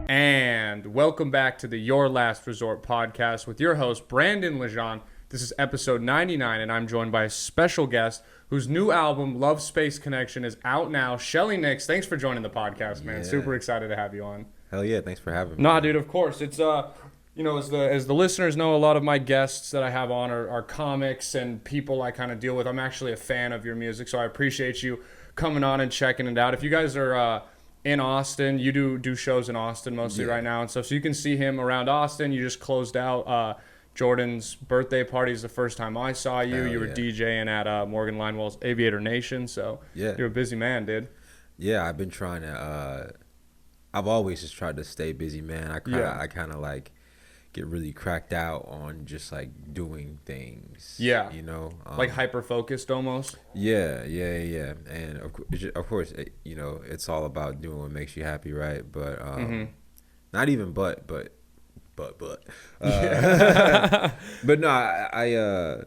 And welcome back to the Your Last Resort podcast with your host, Brandon Lejean. This is episode 99, and I'm joined by a special guest whose new album, Love Space Connection, is out now. Shelly Knicks, thanks for joining the podcast, man. Super excited to have you on. Hell yeah, thanks for having me. Nah, dude, of course. It's, as the listeners know, a lot of my guests that I have on are comics and people I kind of deal with. I'm actually a fan of your music, so I appreciate you coming on and checking it out. If you guys are in Austin, you do shows in Austin mostly right now and stuff, so you can see him around Austin. You just closed out Jordan's birthday party is the first time I saw you. You were DJing at Morgan Linewell's Aviator Nation, so you're a busy man, dude. Yeah, I've been trying to I've always just tried to stay busy, man. I kind of like get really cracked out on just like doing things. Yeah, you know, like hyper focused almost. Yeah. And of course, it's all about doing what makes you happy, right? But not even but. But no, I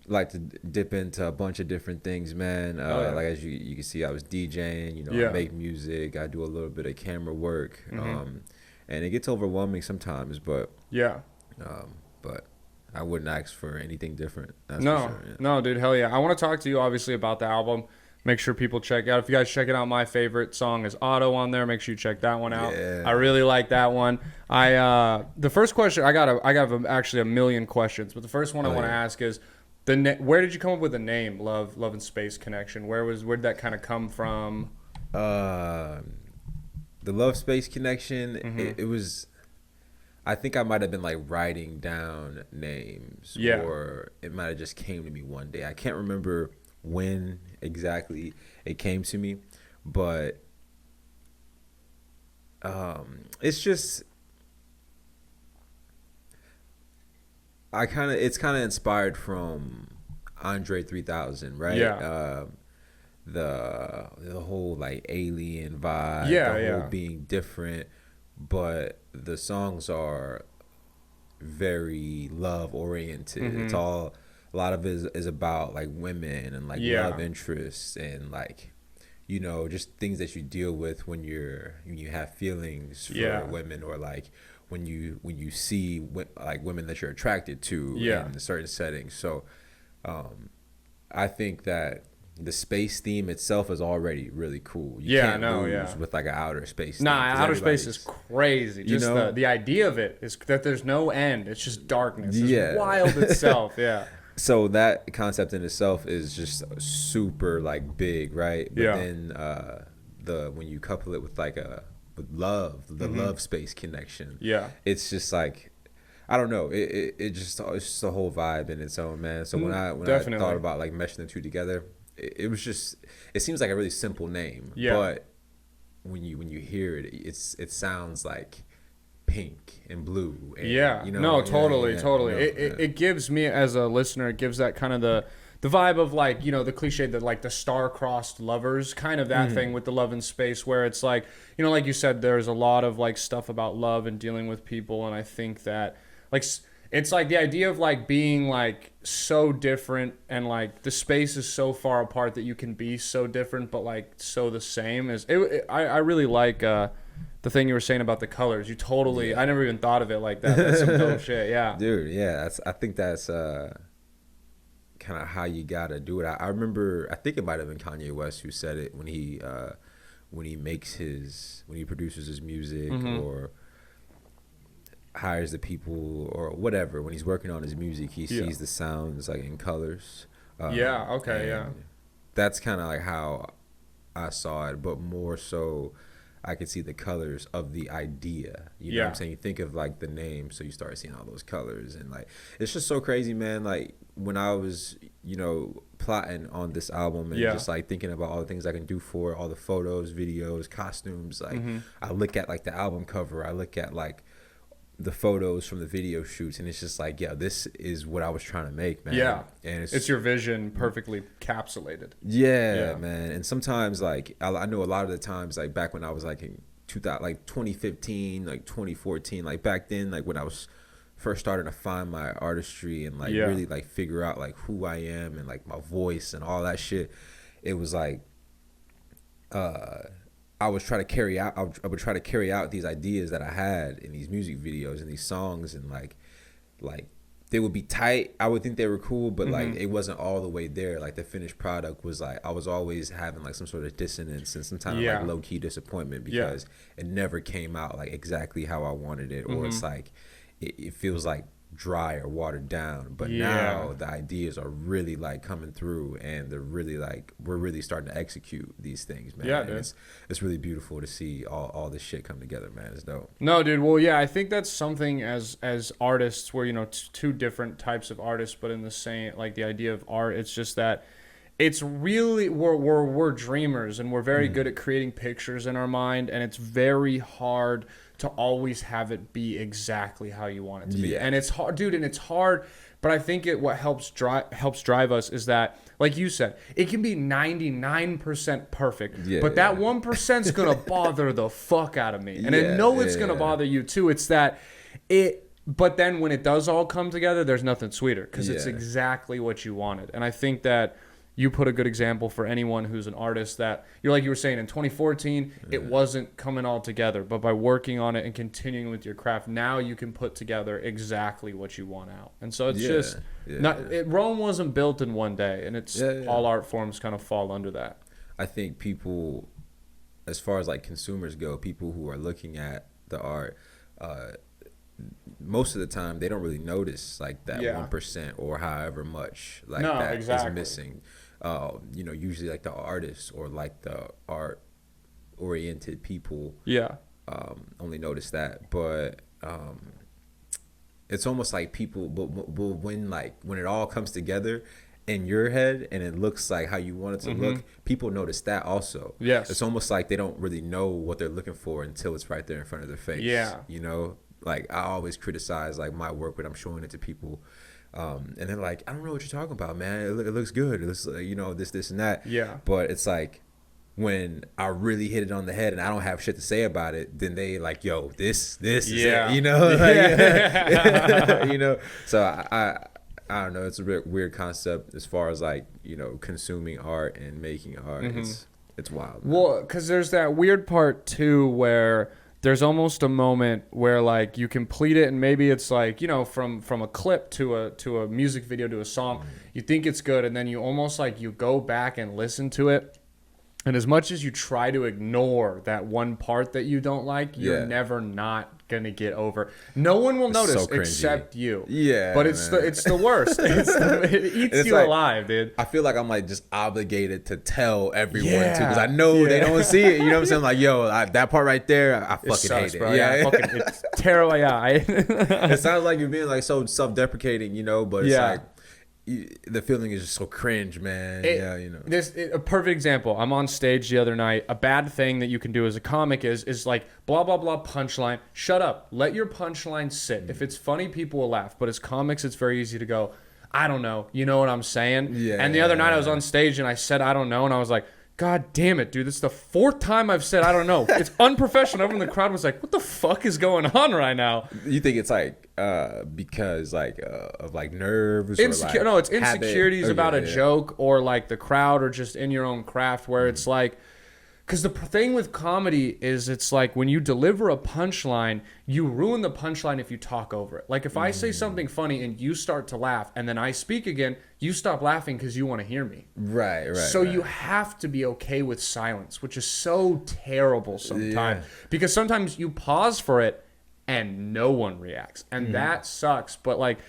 like to dip into a bunch of different things, man. Like as you can see, I was DJing. I make music. I do a little bit of camera work. And it gets overwhelming sometimes, but but I wouldn't ask for anything different. That's for sure, yeah. No, dude, hell yeah. I want to talk to you obviously about the album. Make sure people check out. If you guys checking out, my favorite song is Auto on there. Make sure you check that one out. Yeah. I really like that one. The first question I got actually a million questions, but the first one I want to ask is where did you come up with the name Love and Space Connection? Where did that kind of come from? The Love Space Connection. It was. I think I might have been like writing down names, or it might have just came to me one day. I can't remember when exactly it came to me, but it's just it's kind of inspired from Andre 3000, right? The whole like alien vibe, the whole being different, but the songs are very love oriented. It's all, a lot of it is about like women and like love interests and like, just things that you deal with when you have feelings for women, or like when you see like women that you're attracted to in certain settings. So I think that the space theme itself is already really cool. You can't lose with like an outer space theme. Outer space is crazy. Just the idea of it is that there's no end. It's just darkness. It's wild itself. Yeah. So that concept in itself is just super like big, right? But then when you couple it with like with love, the love space connection. Yeah. It's just like, I don't know. It's just a whole vibe in its own, man. So when I thought about like meshing the two together, it seems like a really simple name, but when you hear it, it sounds like pink and blue. And, totally. It gives me as a listener, it gives that kind of the vibe of like, the cliche that like the star-crossed lovers, kind of that thing with the Love in Space, where it's like, like you said, there's a lot of like stuff about love and dealing with people, and I think that like it's like the idea of like being like so different, and like the space is so far apart that you can be so different but like so the same. I really like the thing you were saying about the colors. You totally I never even thought of it like that. That's some dope shit. Yeah, dude. Yeah, I think that's kind of how you gotta do it. I remember, I think it might have been Kanye West who said it when he produces his music or hires the people or whatever. When he's working on his music, he sees the sounds like in colors. That's kind of like how I saw it, but more so I could see the colors of the idea. You know what I'm saying? You think of like the name, so you start seeing all those colors, and like it's just so crazy, man. Like when I was, plotting on this album and just like thinking about all the things I can do for it, all the photos, videos, costumes, like I look at like the album cover, I look at like the photos from the video shoots, and it's just like, this is what I was trying to make, man. And it's your vision perfectly encapsulated. Man. And sometimes like I know a lot of the times, like back when I was like in 2015, like 2014, like back then, like when I was first starting to find my artistry and like really like figure out like who I am and like my voice and all that shit, it was like I I would try to carry out. I would try to carry out these ideas that I had in these music videos and these songs, and like they would be tight. I would think they were cool, but like it wasn't all the way there. Like the finished product was like I was always having like some sort of dissonance and some kind of like low key disappointment because it never came out like exactly how I wanted it, or it's like it feels like dry or watered down. But now the ideas are really like coming through, and they're really like we're really starting to execute these things, man. Yeah, dude. It's really beautiful to see all this shit come together, man. It's dope. No, dude. Well, yeah, I think that's something as artists, where, you know, two different types of artists, but in the same, like, the idea of art. It's just that it's really we're dreamers, and we're very good at creating pictures in our mind, and it's very hard to always have it be exactly how you want it to be. And it's hard, dude, and it's hard, but I think what helps drive us is that, like you said, it can be 99% perfect, but that 1%'s gonna bother the fuck out of me, and I know it's gonna bother you too. It's that but then when it does all come together, there's nothing sweeter, because it's exactly what you wanted. And I think that you put a good example for anyone who's an artist, that you're, like you were saying, in 2014, it wasn't coming all together, but by working on it and continuing with your craft, now you can put together exactly what you want out. And so it's Rome wasn't built in one day, and it's all art forms kind of fall under that. I think people, as far as like consumers go, people who are looking at the art, most of the time they don't really notice like that 1% or however much like that is missing. You know, usually like the artists or like the art oriented people only notice that, but it's almost like people but when it all comes together in your head and it looks like how you want it to look, people notice that also. It's almost like they don't really know what they're looking for until it's right there in front of their face. You know, like I always criticize like my work when I'm showing it to people, and they're like, I don't know what you're talking about, man. It looks good. It looks like, you know, this and that. But it's like when I really hit it on the head and I don't have shit to say about it, then they like, yo, this is it, you know. You know. So I don't know. It's a weird concept as far as like, you know, consuming art and making art. It's wild, man. Well, because there's that weird part too where there's almost a moment where like you complete it, and maybe it's like, you know, from a clip to a music video to a song, you think it's good, and then you almost like you go back and listen to it, and as much as you try to ignore that one part that you don't like, you're never not gonna get over. No one will notice except you. But it's the worst. It eats you like, alive, dude. I feel like I'm like just obligated to tell everyone too, because I know they don't see it. You know what I'm saying? Like, yo, that part right there, I fucking hate it. Bro. It's terrible. It sounds like you're being like so self-deprecating, you know, but it's like the feeling is just so cringe, man. You know. A perfect example. I'm on stage the other night. A bad thing that you can do as a comic is like blah blah blah punchline. Shut up. Let your punchline sit. If it's funny, people will laugh. But as comics, it's very easy to go, I don't know. You know what I'm saying? And the other night I was on stage and I said I don't know, and I was like, God damn it, dude. This is the 4th time I've said I don't know. It's unprofessional. Everyone in the crowd was like, what the fuck is going on right now? You think it's like because like of like nerves? No, it's insecurities about a joke, or like the crowd, or just in your own craft, where it's like, because the thing with comedy is it's like when you deliver a punchline, you ruin the punchline if you talk over it. Like if I say something funny and you start to laugh and then I speak again, you stop laughing because you want to hear me. Right. So you have to be okay with silence, which is so terrible sometimes. Because sometimes you pause for it and no one reacts. And that sucks. But like,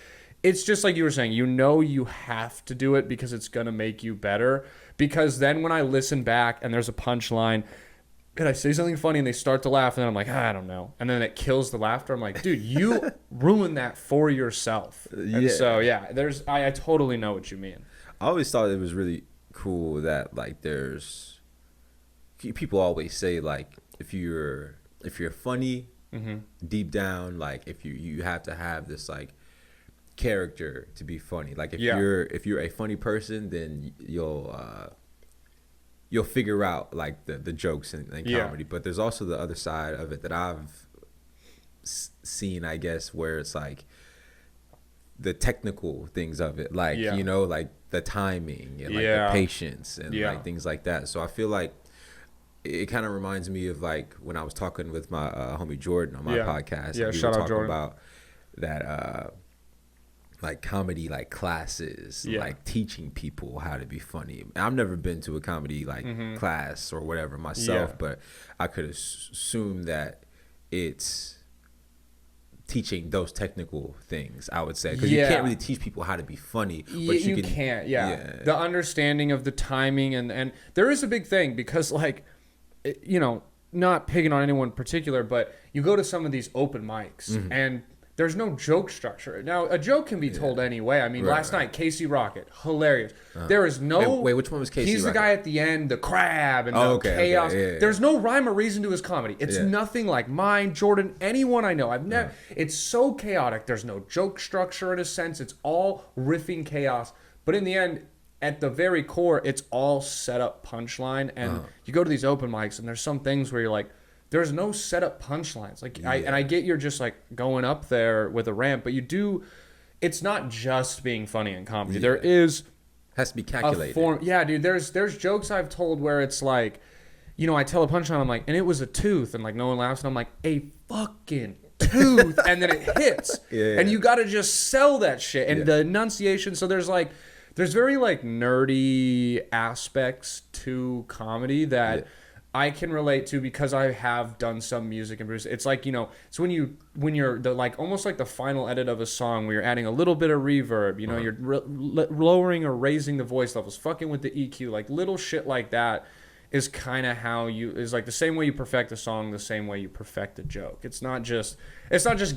it's just like you were saying, you know, you have to do it because it's going to make you better. Because then when I listen back and there's a punchline and I say something funny and they start to laugh, and then I'm like, I don't know. And then it kills the laughter. I'm like, dude, you ruined that for yourself. And so, I totally know what you mean. I always thought it was really cool that like there's people always say like if you're funny deep down, like if you have to have this like character to be funny. Like if you're a funny person, then you'll figure out like the jokes and comedy. But there's also the other side of it that I've seen, I guess, where it's like the technical things of it, like you know, like the timing and like the patience and like things like that. So I feel like it kind of reminds me of like when I was talking with my homie Jordan on my podcast. Yeah, and we shout were out talking Jordan. about that like comedy like classes, like teaching people how to be funny. I've never been to a comedy like class or whatever myself, but I could assume that it's teaching those technical things, I would say, because you can't really teach people how to be funny, but you can't. The understanding of the timing and there is a big thing because like, you know, not picking on anyone in particular, but you go to some of these open mics and there's no joke structure. Now, a joke can be told any way. I mean, last night, Casey Rocket, hilarious. There is no... Wait, which one was Casey He's Rocket? the guy at the end, the crab and the chaos. Okay, There's no rhyme or reason to his comedy. It's nothing like mine, Jordan, anyone I know. I've never... It's so chaotic. There's no joke structure in a sense. It's all riffing chaos. But in the end, at the very core, it's all set up punchline. And you go to these open mics, and there's some things where you're like, there's no set up punchlines. Like I get you're just like going up there with a ramp, but you do. It's not just being funny in comedy. There has to be calculated. Dude. There's jokes I've told where it's like, you know, I tell a punchline, I'm like, and it was a tooth, and like no one laughs, and I'm like, a fucking tooth, and then it hits, and you got to just sell that shit, and the enunciation. So there's very like nerdy aspects to comedy that. I can relate to because I have done some music and produce. It's like, you know, it's when you're the like almost like the final edit of a song where you're adding a little bit of reverb, you know, you're lowering or raising the voice levels, fucking with the EQ, like little shit like that is kind of how is like the same way you perfect a song, the same way you perfect a joke. It's not just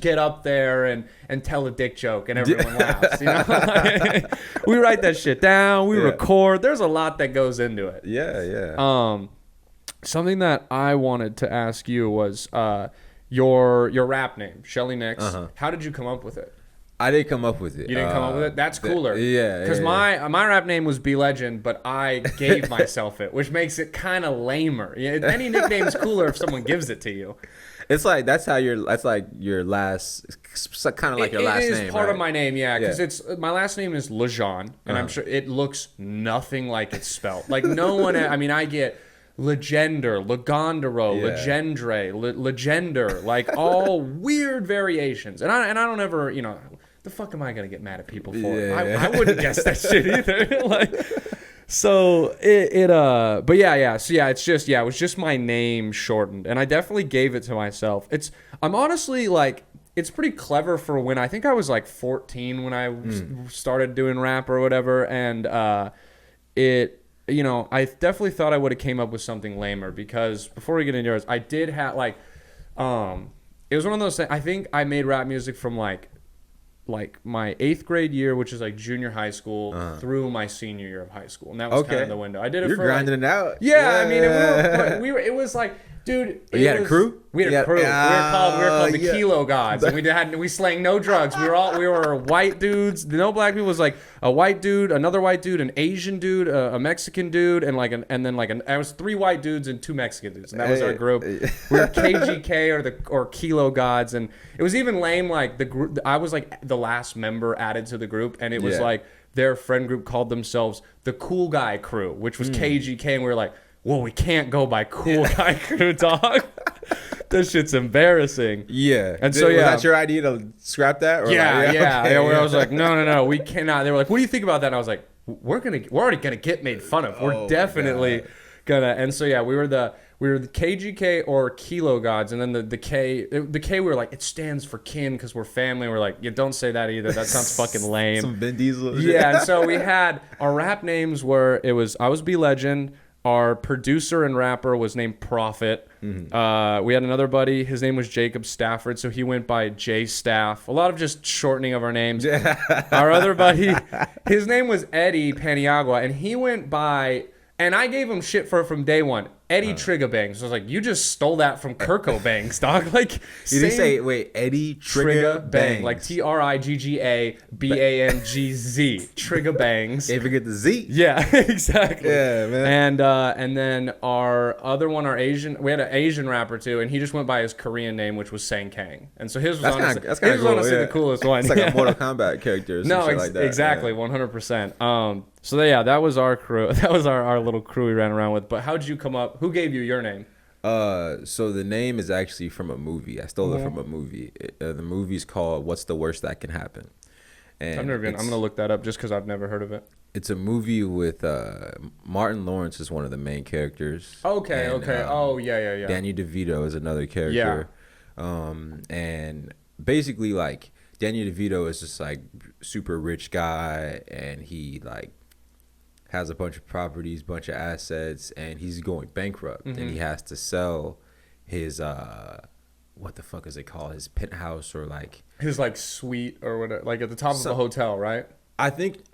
get up there and tell a dick joke and everyone laughs, you know? We write that shit down, we record. There's a lot that goes into it. Yeah. Something that I wanted to ask you was your rap name, Shelly Knicks. How did you come up with it? I didn't come up with it. You didn't come up with it? That's cooler. Because my rap name was B Legend, but I gave myself it, which makes it kind of lamer. Any nickname's cooler if someone gives it to you. It's like that's like your last, kind of like your last name. It is part of my name, because it's my last name is Lejean, and I'm sure it looks nothing like it's spelled. Like no one. I mean, I get. Legender, Legondero, Legendre, Legender, like all weird variations. And I don't ever, you know, the fuck am I gonna get mad at people for? I wouldn't guess that shit either. Like, so but so it's just it was just my name shortened, and I definitely gave it to myself. I'm honestly like. It's pretty clever for when I think I was like 14 when I started doing rap or whatever, and you know, I definitely thought I would have came up with something lamer because before we get into yours, I did have like, it was one of those things. I think I made rap music from like my 8th grade year, which is like junior high school, through my senior year of high school, and that was kind of the window. I did it. You're grinding it out. Yeah, I mean, we were. It was like, dude. You had a crew. We had a crew. We were called the Kilo Gods, and we slang no drugs. We were white dudes. No black people. It was like a white dude, another white dude, an Asian dude, a Mexican dude, and I was 3 white dudes and 2 Mexican dudes, and that was our group. We were KGK or Kilo Gods, and it was even lame. Like the group, I was like the last member added to the group, and it was like their friend group called themselves the Cool Guy Crew, which was KGK, and we were like, well, we can't go by Cool Guy Crew, dog. This shit's embarrassing. Yeah. And so, was that your idea to scrap that? Or I was like, no, we cannot. They were like, what do you think about that? And I was like, we're already gonna get made fun of. We're definitely gonna. And so we were the KGK or Kilo Gods, and then the K we were like, it stands for kin because we're family. We're like, don't say that either. That sounds fucking lame. Some Vin Diesel. Yeah. And so we had our rap names I was B Legend. Our producer and rapper was named Prophet. We had another buddy. His name was Jacob Stafford, so he went by J Staff. A lot of just shortening of our names. Our other buddy, his name was Eddie Paniagua, and he went by, and I gave him shit for it from day one. Eddie Trigga Bangs. I was like, you just stole that from Kirko Bangs, dog. Like, did he say, wait, Eddie Trigga Bangs? Like TRIGGABANGZ. Trigga Bangs. Can't forget the Z. Yeah, exactly. Yeah, man. And then our other one, we had an Asian rapper too, and he just went by his Korean name, which was Sang Kang. And so his was honestly cool, the coolest one. It's like a Mortal Kombat character or something like that. Exactly, 100%. So yeah, that was our crew. That was our little crew we ran around with. But how'd you come up? Who gave you your name? So the name is actually from a movie. I stole it from a movie. The movie's called "What's the Worst That Can Happen." And I'm gonna look that up just because I've never heard of it. It's a movie with Martin Lawrence is one of the main characters. Okay, and, okay. Yeah. Danny DeVito is another character. Yeah. And basically, like, Danny DeVito is just like super rich guy, and he like has a bunch of properties, bunch of assets, and he's going bankrupt, and he has to sell his what the fuck is it called? His penthouse, or like his like suite or whatever, like at the top of a hotel, right? I think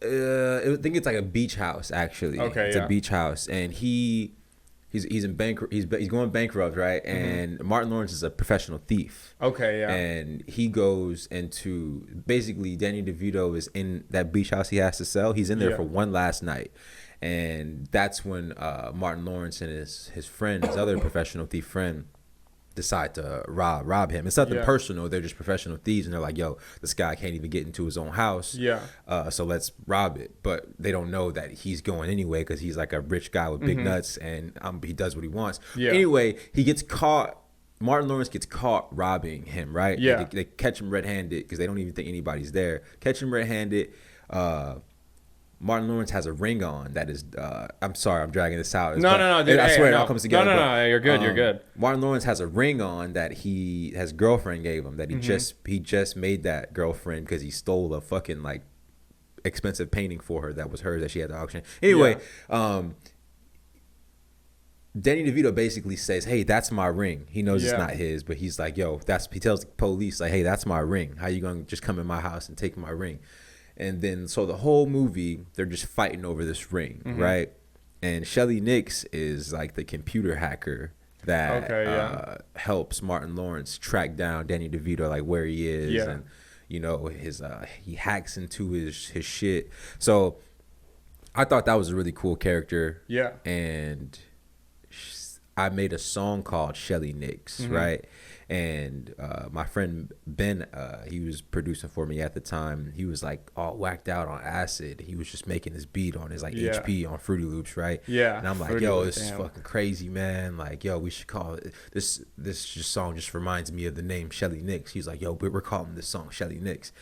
it's like a beach house actually. Okay, it's a beach house, and he's in he's going bankrupt, right? And Martin Lawrence is a professional thief. Okay, yeah. And he goes into, basically Danny DeVito is in that beach house he has to sell. He's in there for one last night, and that's when Martin Lawrence and his friend, his other professional thief friend, decide to rob him. It's nothing personal. They're just professional thieves, and they're like, yo, this guy can't even get into his own house. Yeah. So let's rob it. But they don't know that he's going anyway, because he's like a rich guy with big nuts, and he does what he wants. Yeah. Anyway, he gets caught. Martin Lawrence gets caught robbing him, right? Yeah. They catch him red-handed because they don't even think anybody's there. Catch him red-handed. Martin Lawrence has a ring on that is, I'm sorry, I'm dragging this out. No, dude, I swear it all comes together. No, you're good, you're good. Martin Lawrence has a ring on that his girlfriend gave him, that he just made that girlfriend because he stole a fucking like expensive painting for her that was hers that she had at the auction. Anyway, Danny DeVito basically says, hey, that's my ring. He knows it's not his, but he's like, yo, he tells the police, like, hey, that's my ring. How you gonna just come in my house and take my ring? And then, so the whole movie, they're just fighting over this ring, right? And Shelly Nix is like the computer hacker that helps Martin Lawrence track down Danny DeVito, like where he is, and you know he hacks into his shit. So I thought that was a really cool character. Yeah, and I made a song called Shelly Nix, right? And my friend Ben, he was producing for me at the time. He was like all whacked out on acid. He was just making this beat on his like HP on Fruity Loops, right? Yeah. And I'm like, yo, this is fucking crazy, man. Like, yo, we should call it this. This song just reminds me of the name Shelly Nix. He's like, yo, we're calling this song Shelly Nix.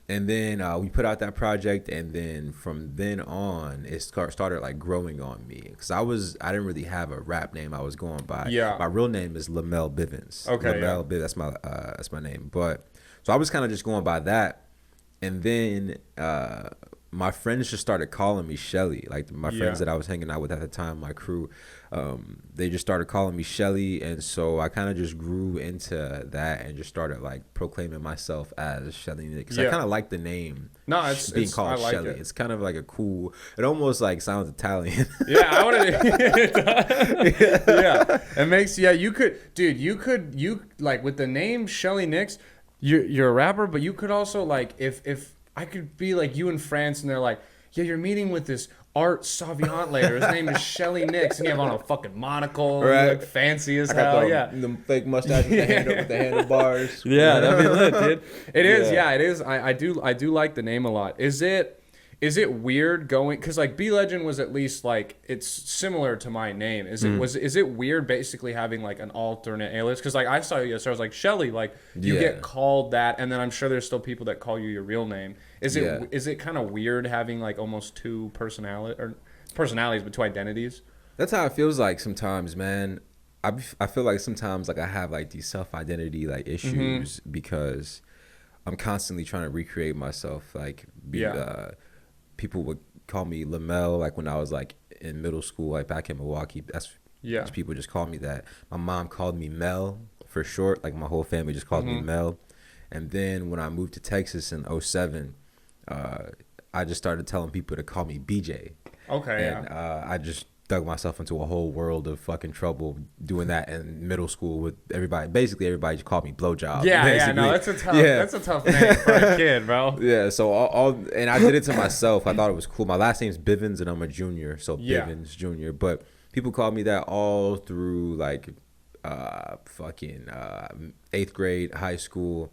And then we put out that project, and then from then on, it started like growing on me, because I didn't really have a rap name I was going by. Yeah. My real name is Lamel Bivens. Okay. That's my name. But so I was kind of just going by that, and then my friends just started calling me Shelly. Like my friends that I was hanging out with at the time, my crew, they just started calling me Shelly, and so I kind of just grew into that and just started like proclaiming myself as Shelly Nix. I kind of like the name. No, it's being called Shelly. It's kind of like a cool. It almost like sounds Italian. Yeah, I want to. Yeah, it makes. Yeah, you could like with the name Shelly Nix. You're a rapper, but you could also like if I could be like you in France, and they're like, yeah, you're meeting with this art savant later. His name is Shelly Nix, and you have on a fucking monocle, right? Like fancy as hell. Yeah, the fake mustache with the handlebars. Yeah, that'd be lit, dude. It is. Yeah, it is. I do like the name a lot. Is it weird going, because like B Legend was at least like it's similar to my name. Is it weird basically having like an alternate alias? Because like I saw you yesterday, I was like Shelly, like you get called that, and then I'm sure there's still people that call you your real name. Is it kind of weird having like almost two personalities, but two identities? That's how it feels like sometimes, man. I feel like sometimes like I have like these self-identity like issues because I'm constantly trying to recreate myself. Like people would call me Lamel, like when I was like in middle school, like back in Milwaukee. That's people just call me that. My mom called me Mel for short. Like my whole family just called me Mel. And then when I moved to Texas in 2007, I just started telling people to call me BJ. Okay. And I just dug myself into a whole world of fucking trouble doing that in middle school with everybody. Basically, everybody just called me Blowjob. Yeah, no, that's a tough name for a kid, bro. Yeah, so and I did it to myself. I thought it was cool. My last name's Bivens, and I'm a junior, so Bivens Junior. But people called me that all through like fucking 8th grade, high school.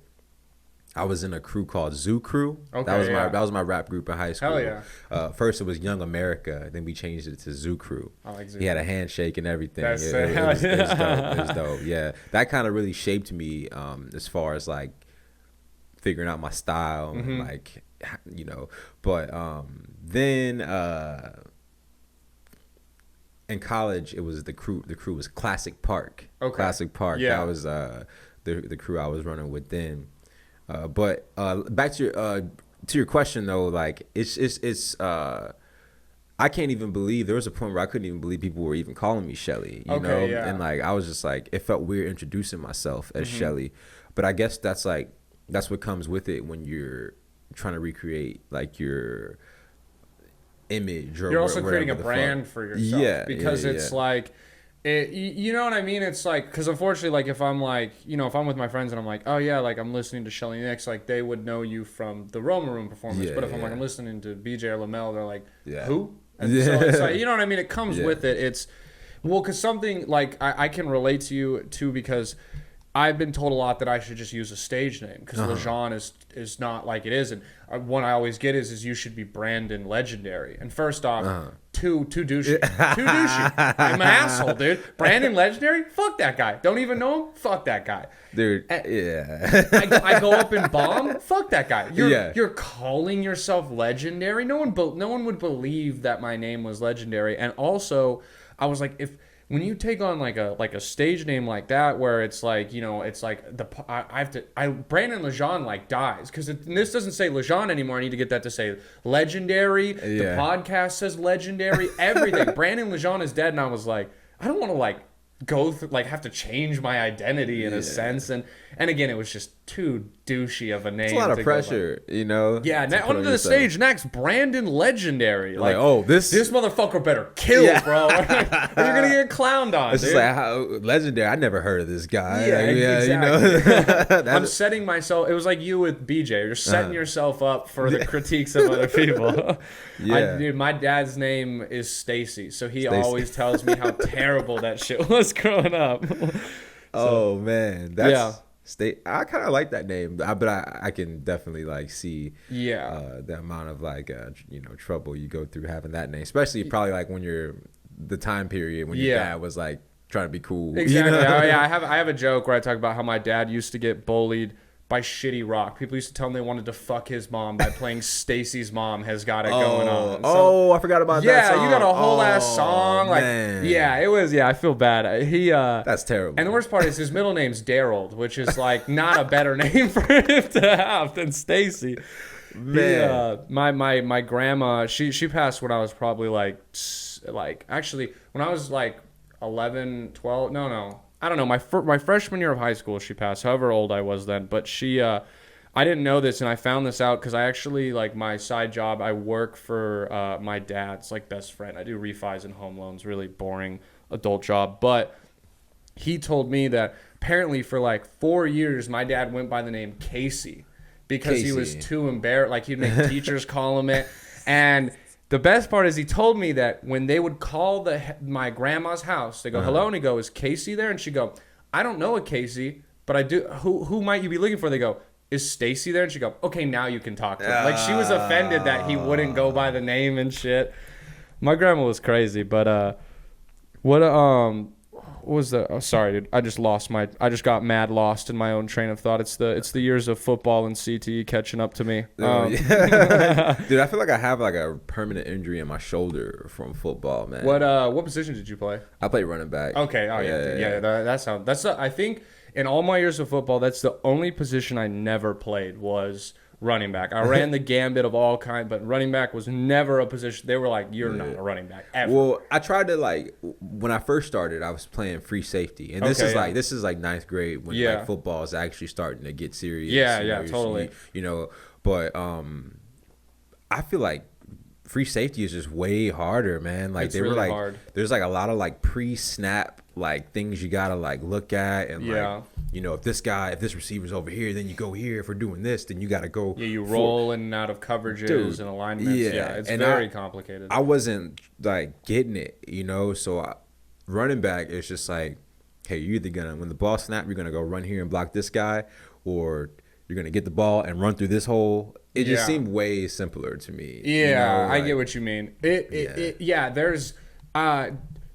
I was in a crew called Zoo Crew. Okay, that was my rap group in high school. Hell yeah. First it was Young America, then we changed it to Zoo Crew. I like Zoo He had a handshake and everything. That's it was dope. It was dope. Yeah, that kind of really shaped me as far as like figuring out my style and like, you know. But then in college it was the crew was Classic Park. Okay. Classic Park. Yeah. That was the crew I was running with then. But back to your question though, like it's I can't even believe there was a point where I couldn't even believe people were even calling me Shelly, you know? Yeah. And like I was just like, it felt weird introducing myself as Shelly. But I guess that's what comes with it when you're trying to recreate like your image, or you're also creating a brand for yourself. Yeah, because it's like you know what I mean? It's like, because unfortunately, like if I'm like, you know, if I'm with my friends and I'm like, oh yeah, like I'm listening to Shelly Knicks, like they would know you from the Roma Room performance. But if I'm like, I'm listening to BJ or Lamel, they're like, who? And so it's like, you know what I mean? It comes with it. It's, well, because something like I can relate to you too, because I've been told a lot that I should just use a stage name, because Lejean is not like it is. And one I always get is you should be Brandon Legendary. And first off, too douchey. Too douchey. I'm an asshole, dude. Brandon Legendary? Fuck that guy. Don't even know him? Fuck that guy. Dude, I go up and bomb? Fuck that guy. You're calling yourself Legendary? No one would believe that my name was Legendary. And also, I was like, when you take on like a stage name like that, where it's like, you know, it's like Brandon Lejean like dies, because this doesn't say Lejean anymore. I need to get that to say Legendary. The podcast says Legendary. Everything. Brandon Lejean is dead, and I was like, I don't want to like go through, like have to change my identity in a sense, and again, it was just too douchey of a name. It's a lot of pressure, you know. Yeah, onto the stage next, Brandon Legendary. Like, oh, this motherfucker better kill, bro. Or you're gonna get clowned on. It's just like, how Legendary. I never heard of this guy. Yeah, exactly. You know. I'm setting myself. It was like you with BJ. You're setting yourself up for the critiques of other people. Dude, my dad's name is Stacy, so he always tells me how terrible that shit was growing up. Oh man, that's I kind of like that name, but I can definitely like see the amount of like you know, trouble you go through having that name, especially probably like when you're the time period when your dad was like trying to be cool. Exactly. You know? I have a joke where I talk about how my dad used to get bullied by shitty rock. People used to tell him they wanted to fuck his mom by playing Stacy's Mom Has Got It Going On. So, I forgot about that song. Yeah, you got a whole ass song. Like, man. Yeah, it was. Yeah, I feel bad. That's terrible. And the worst part is his middle name's Daryl, which is like not a better name for him to have than Stacy. Man, my grandma, she passed when I was probably like actually when I was like 11, 12. No. I don't know. My freshman year of high school, she passed. However old I was then, but she, I didn't know this, and I found this out because I actually, like, my side job, I work for my dad's like best friend. I do refis and home loans, really boring adult job. But he told me that apparently for like 4 years, my dad went by the name Casey because he was too embarrassed. Like, he'd make teachers call him it, and the best part is he told me that when they would call my grandma's house, they go, hello, and he go, is Casey there? And she'd go, I don't know a Casey, but I do. Who might you be looking for? They go, is Stacy there? And she'd go, okay, now you can talk to him. Like, she was offended that he wouldn't go by the name and shit. My grandma was crazy, but what was the? Oh, sorry, dude. I just got mad lost in my own train of thought. It's the years of football and CTE catching up to me. Dude, I feel like I have like a permanent injury in my shoulder from football, man. What position did you play? I played running back. Okay. Oh yeah. That's I think in all my years of football, that's the only position I never played was running back. I ran the gambit of all kinds, but running back was never a position. They were like, you're not a running back ever. Well, I tried to, like, when I first started, I was playing free safety. And this is like ninth grade when like football is actually starting to get serious. Yeah, totally. You know, but I feel like free safety is just way harder, man. Like, they really were like hard. There's like a lot of like pre-snap like things you gotta like look at, and like, you know, if this receiver's over here, then you go here. If we're doing this, then you gotta go. Yeah, you roll in and out of coverages and alignments. Yeah, it's very complicated. I wasn't like getting it, you know. So running back is just like, hey, you're either gonna, when the ball snap, you're gonna go run here and block this guy, or you're gonna get the ball and run through this hole. It just seemed way simpler to me. Yeah, I get what you mean. There's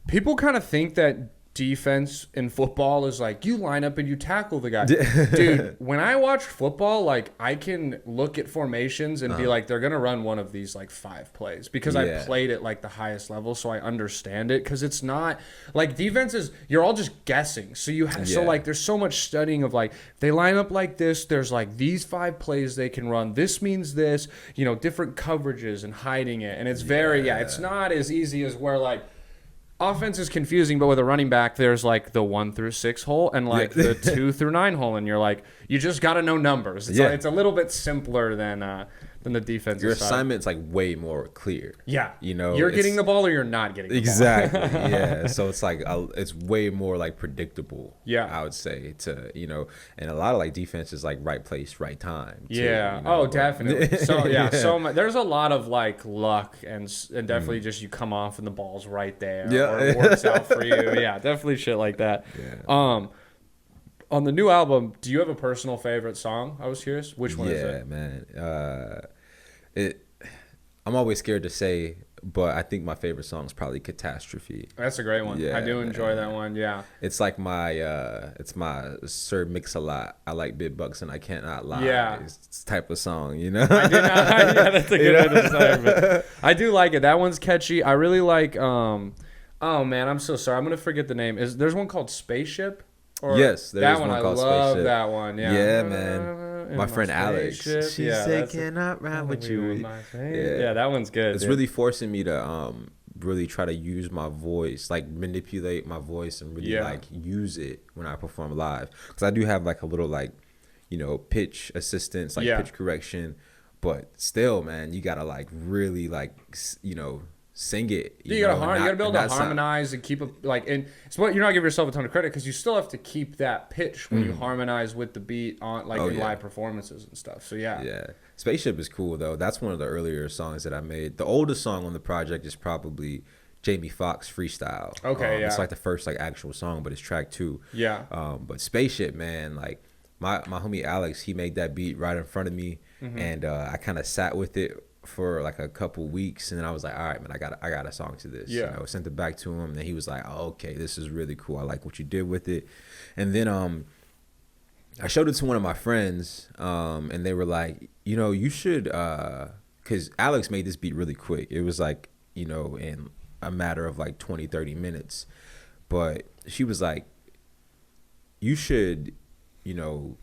people kind of think that defense in football is like you line up and you tackle the guy. Dude, when I watch football, like I can look at formations and be like, they're gonna run one of these like 5 plays because I played at like the highest level, so I understand it. Because it's not like defenses, you're all just guessing. So you have so like there's so much studying of like they line up like this. There's like these 5 plays they can run. This means this, different coverages and hiding it, and it's very it's not as easy as where like. Offense is confusing, but with a running back, there's like the 1 through 6 hole and like the 2 through 9 hole, and you're like, you just got to know numbers. It's a little bit simpler than the defensive Your side. assignment's like way more clear. Yeah, you're getting the ball or you're not getting the ball. Yeah. So it's like it's way more like predictable. Yeah, I would say and a lot of like defense is like right place, right time. Too, definitely. So so much, there's a lot of like luck and definitely just you come off and the ball's right there. Or it works out for you. Yeah, definitely shit like that. Yeah. On the new album, do you have a personal favorite song? I was curious. Which one is it? Yeah, man. I'm always scared to say, but I think my favorite song is probably Catastrophe. That's a great one. Yeah, I do enjoy that one. Yeah. It's like it's my Sir Mix-a-Lot. I like big bucks and I cannot lie. Yeah. It's type of song, I do not. Yeah, that's a good way to describe it. I do like it. That one's catchy. I really like. Oh man, I'm so sorry. I'm gonna forget the name. There's one called Spaceship? Yes, there's one called Spaceship. I love that one. Yeah. Yeah, man. My friend Alex. She said, "Can I ride with you?" Yeah, that one's good. It's really forcing me to really try to use my voice, like manipulate my voice and really like use it when I perform live. Because I do have like a little like, pitch assistance, like pitch correction, but still, man, you gotta like really like sing it. You gotta be able to harmonize and keep it like, and it's what you're not giving yourself a ton of credit because you still have to keep that pitch when you harmonize with the beat on like in live performances and stuff. So yeah. Spaceship is cool though. That's one of the earlier songs that I made. The oldest song on the project is probably Jamie Foxx Freestyle. Okay, It's like the first like actual song, but it's track 2. Yeah. But Spaceship, man, like my homie Alex, he made that beat right in front of me, and I kind of sat with it for like a couple weeks, and then I was like, all right, man, I got a song to this. Sent it back to him, and then he was like, oh, okay, this is really cool. I like what you did with it. And then I showed it to one of my friends, and they were like, you should, because Alex made this beat really quick. It was like, in a matter of like 20-30 minutes. But she was like, you should,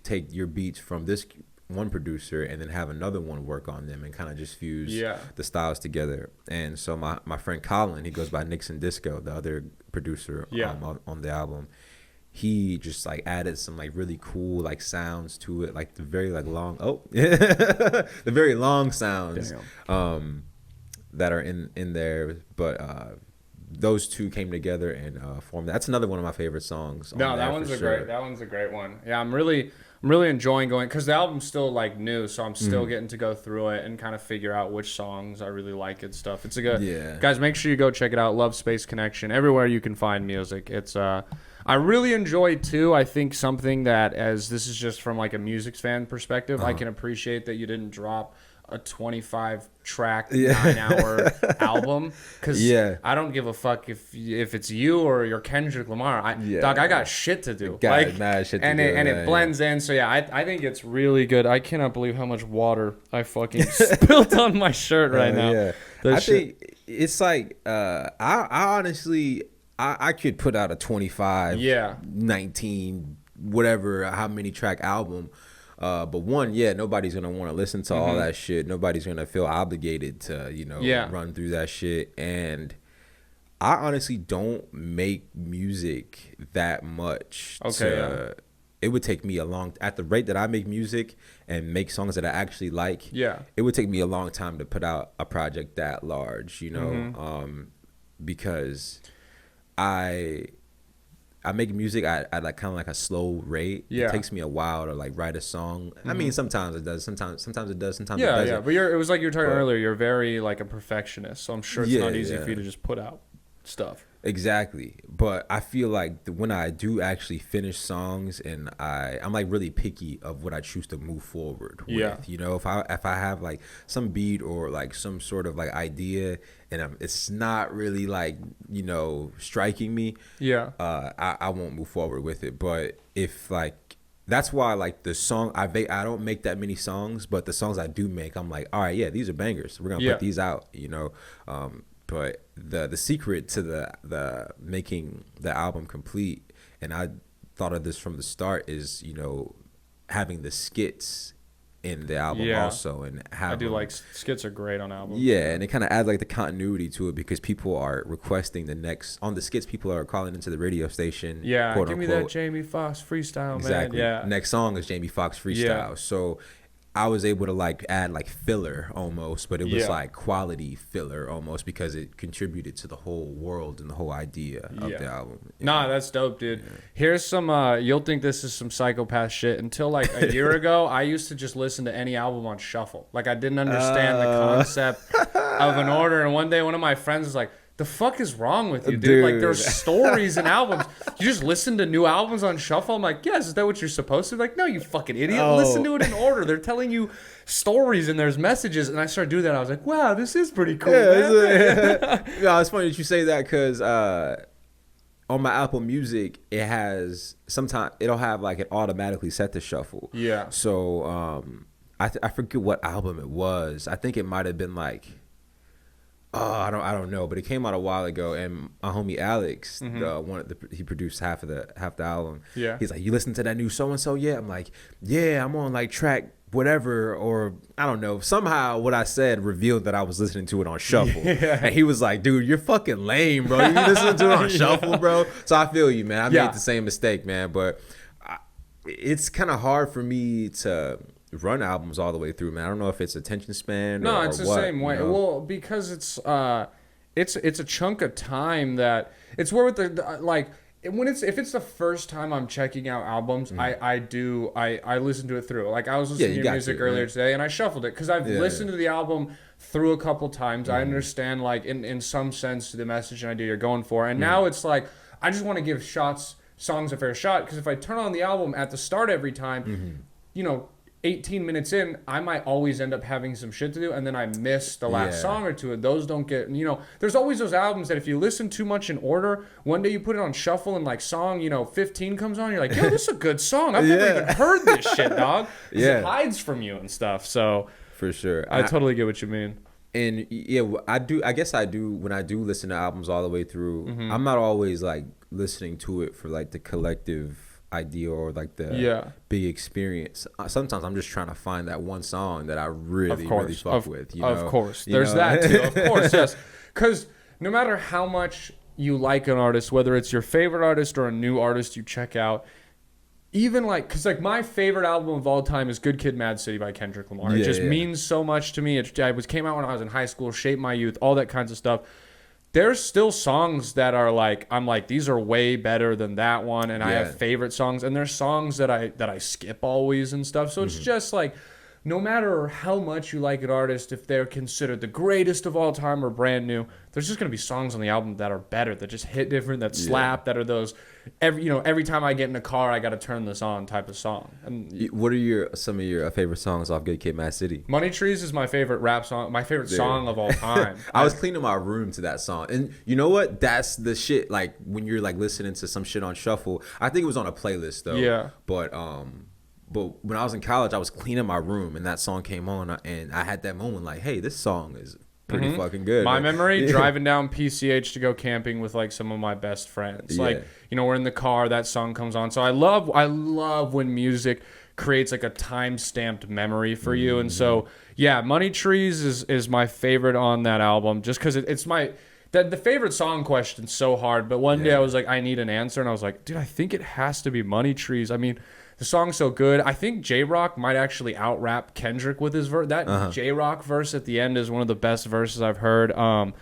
take your beats from this one producer and then have another one work on them and kind of just fuse the styles together. And so my friend Colin, he goes by Knicks and Disco, the other producer on the album, he just like added some like really cool like sounds to it, like the very like long the very long sounds that are in there. But those two came together and formed. That's another one of my favorite songs. No, that one's a great one. Yeah, I'm really enjoying going because the album's still like new, so I'm still getting to go through it and kind of figure out which songs I really like and stuff. It's a good guys. Make sure you go check it out. Love Space Connection everywhere you can find music. It's I really enjoy too. I think something that, as this is just from like a music fan perspective, I can appreciate that you didn't drop a 25 track 9-hour album because I don't give a fuck if it's you or you're Kendrick Lamar. Dog, I got shit to do. It blends in. So I think it's really good. I cannot believe how much water I fucking spilled on my shirt right now. I think it's like I honestly I could put out a 25 19 whatever how many track album. But one, nobody's gonna want to listen to all that shit. Nobody's gonna feel obligated to, run through that shit. And I honestly don't make music that much. It would take me at the rate that I make music and make songs that I actually like. It would take me a long time to put out a project that large, because I make music at like kind of like a slow rate. It takes me a while to like write a song. I mean, sometimes it does. Sometimes it does. Sometimes it doesn't. Yeah. But it was like you were talking earlier. You're very like a perfectionist, so I'm sure it's not easy for you to just put out stuff. Exactly. But I feel like when I do actually finish songs, and I'm like really picky of what I choose to move forward with. You know, if I have like some beat or like some sort of like idea, and it's not really like, you know, striking me, I won't move forward with it. But if like, that's why like the song I don't make that many songs, but the songs I do make, I'm like, all right, yeah, these are bangers. We're gonna put these out, you know. But the secret to the making the album complete, and I thought of this from the start, is, you know, having the skits in the album also, and I do like skits are great on albums. Yeah, and it kind of adds like the continuity to it, because people are requesting on the skits. People are calling into the radio station. Yeah, quote, give me that Jamie Foxx freestyle, exactly. Man. Yeah, next song is Jamie Foxx freestyle. So I was able to like add like filler almost, but it was like quality filler almost, because it contributed to the whole world and the whole idea of the album. Nah, that's dope, dude. Here's some you'll think this is some psychopath shit. Until like a year ago, I used to just listen to any album on shuffle. Like, I didn't understand the concept of an order. And one day one of my friends was like, the fuck is wrong with you, dude? Like, there's stories in albums. You just listen to new albums on shuffle? I'm like, yes, is that what you're supposed to? Like, no, you fucking idiot. Listen to it in order. They're telling you stories and there's messages. And I started doing that. I was like, wow, this is pretty cool, man. Yeah, it's funny that you say that, because on my Apple Music, it has, sometimes it'll have like it automatically set to shuffle. Yeah. So I forget what album it was. I think it might have been like, I don't know, but it came out a while ago, and my homie Alex, he produced half the album. Yeah, he's like, you listen to that new so and so? Yeah, I'm like, yeah, I'm on like track whatever, or I don't know. Somehow what I said revealed that I was listening to it on shuffle, and he was like, dude, you're fucking lame, bro. You listening to it on shuffle, bro? So I feel you, man. I made the same mistake, man, but it's kind of hard for me to run albums all the way through, man. I don't know if it's attention span. No, or it's the what, same way. You know? Well, because it's a chunk of time that it's where with the like when if it's the first time I'm checking out albums, I listen to it through. Like, I was listening to your music earlier today, and I shuffled it because I've listened to the album through a couple times. I understand like in some sense the message and idea you're going for, and now it's like I just want to give songs a fair shot, because if I turn on the album at the start every time, you know, 18 minutes in, I might always end up having some shit to do, and then I miss the last song or two, and those don't get, you know, there's always those albums that if you listen too much in order, one day you put it on shuffle and like song, you know, 15 comes on, you're like, yo, this is a good song. I've never even heard this shit, dog. It hides from you and stuff. So for sure, I totally get what you mean. And I guess I do when I do listen to albums all the way through. I'm not always like listening to it for like the collective idea or like the big experience. Sometimes I'm just trying to find that one song that I really fuck with. You know? Of course, there's that too. Of course, yes. Because no matter how much you like an artist, whether it's your favorite artist or a new artist you check out, even like, because like my favorite album of all time is Good Kid, Mad City by Kendrick Lamar. It just means so much to me. It came out when I was in high school, shaped my youth, all that kinds of stuff. There's still songs that are like, I'm like, these are way better than that one, and I have favorite songs, and there's songs that I skip always and stuff. So it's just like, no matter how much you like an artist, if they're considered the greatest of all time or brand new, there's just gonna be songs on the album that are better, that just hit different, that slap, that are those every time I get in a car, I gotta turn this on type of song. And what are some of your favorite songs off Good Kid, Mad City? Money Trees is my favorite rap song, my favorite song of all time. I was cleaning my room to that song, and you know what? That's the shit. Like when you're like listening to some shit on shuffle, I think it was on a playlist though. Yeah. But when I was in college, I was cleaning my room, and that song came on, and I had that moment like, hey, this song is pretty fucking good. My memory, driving down PCH to go camping with like some of my best friends. Like, you know, we're in the car, that song comes on. So I love when music creates like a time-stamped memory for you. And so, yeah, Money Trees is my favorite on that album, just because it's my... The favorite song question's so hard, but one day I was like, I need an answer, and I was like, dude, I think it has to be Money Trees. I mean, the song's so good. I think J-Rock might actually out-rap Kendrick with his verse. That J-Rock verse at the end is one of the best verses I've heard. On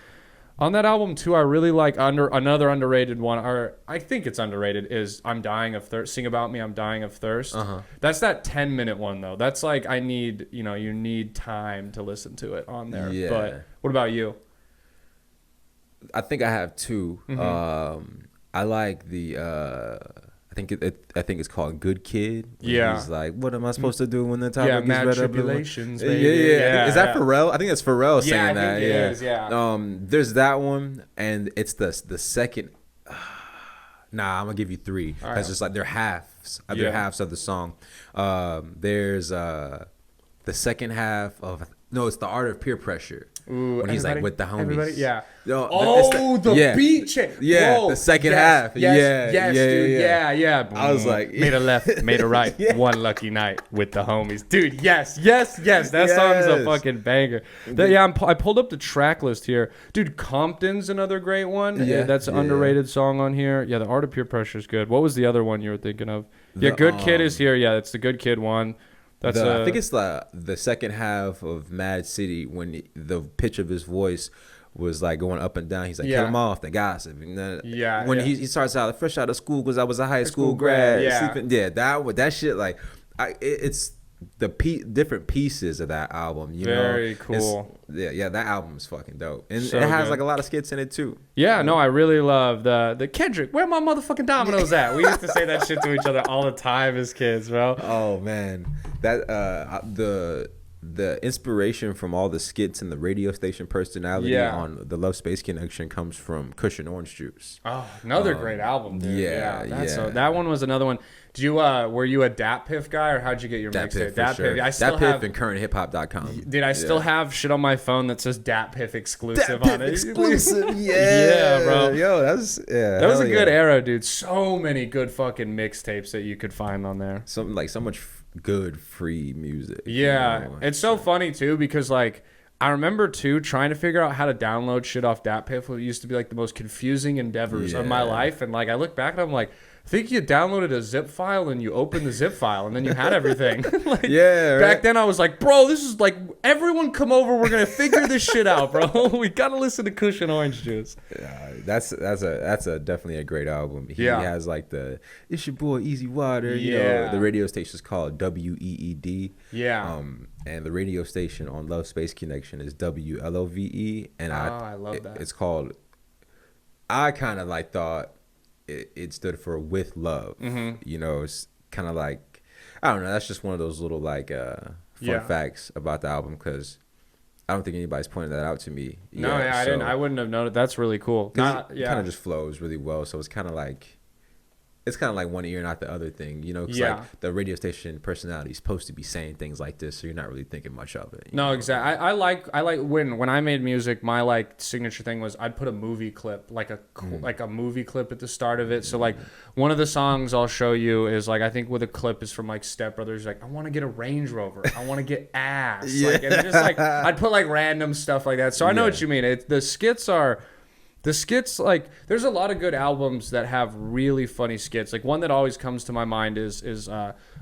that album, too, I really like another underrated one, or I think it's underrated, is I'm Dying of Thirst. Sing About Me, I'm Dying of Thirst. That's that 10-minute one, though. That's like, you need time to listen to it on there. Yeah. But what about you? I think I have two. I like the I think it's called Good Kid. Yeah. He's like, what am I supposed to do when the topic is mad read tribulations, up? baby. Yeah. Is that yeah. Pharrell? I think that's Pharrell Yeah, saying I that. think it is, yeah. There's that one, and it's the second. Nah, I'm gonna give you three. All right. That's just like they're halves. They're halves of the song. There's the second half of it's the Art of Peer Pressure. Ooh, when he's like with the homies. Yeah. No, the beat change. Yeah, the second half. Yes, dude. Yeah. I was like, made a left, made a right. One lucky night with the homies. Dude, yes. That song's a fucking banger. I pulled up the track list here. Dude, Compton's another great one. Yeah, that's an underrated song on here. Yeah, the Art of Peer Pressure is good. What was the other one you were thinking of? Yeah, Good Kid is here. Yeah, it's the Good Kid one. I think it's the second half of Mad City when the pitch of his voice was like going up and down. He's like, kill him off, the gossip. When he starts out fresh out of school because I was a high school grad. That shit, like, it's the different pieces of that album. Very cool. That album is fucking dope, and So it has good. like a lot of skits in it too. Yeah, no, I really love the Kendrick. Where my motherfucking dominoes at? We used to say that shit to each other all the time as kids, bro. Oh man, that the inspiration from all the skits and the radio station personality on the Love Space Connection comes from Cushion Orange Juice. Oh, another great album, dude. Yeah. That one was another one. Did you were you a Dat Piff guy, or how'd you get your mixtape? Dat Piff. I still Dat have Piff and currenthip.com. Dude, I still have shit on my phone that says Dat Piff exclusive on it. Exclusive, yeah, bro. Yo, that was a good era, dude. So many good fucking mixtapes that you could find on there. So much good free music. Yeah, it's so funny too because like I remember too trying to figure out how to download shit off Dat Piff. It used to be like the most confusing endeavors of my life, and like I look back and I'm like, I think you downloaded a zip file and you opened the zip file and then you had everything. Back then I was like, bro, this is like everyone come over, we're gonna figure this shit out, bro. We gotta listen to Cushion Orange Juice. Yeah, that's definitely a great album. He has like it's your boy Easy Water. You know, the radio station's called WEED. Yeah. And the radio station on Love Space Connection is WLOVE. And I love that. It's called. I kind of like thought it stood for With Love. You know, it's kind of like, I don't know. That's just one of those little like fun facts about the album because I don't think anybody's pointed that out to me. I didn't. I wouldn't have known it. That's really cool. It kind of just flows really well. So it's kind of like one ear, not the other thing, you know? Cause like the radio station personality is supposed to be saying things like this, so you're not really thinking much of it. No, exactly. I like when I made music, my like signature thing was I'd put a movie clip, like a movie clip at the start of it. So like one of the songs I'll show you is like I think with a clip is from like Step Brothers, like I want to get a Range Rover, I want to get ass, like and just like I'd put like random stuff like that. So I know what you mean. The skits, like, there's a lot of good albums that have really funny skits. Like, one that always comes to my mind is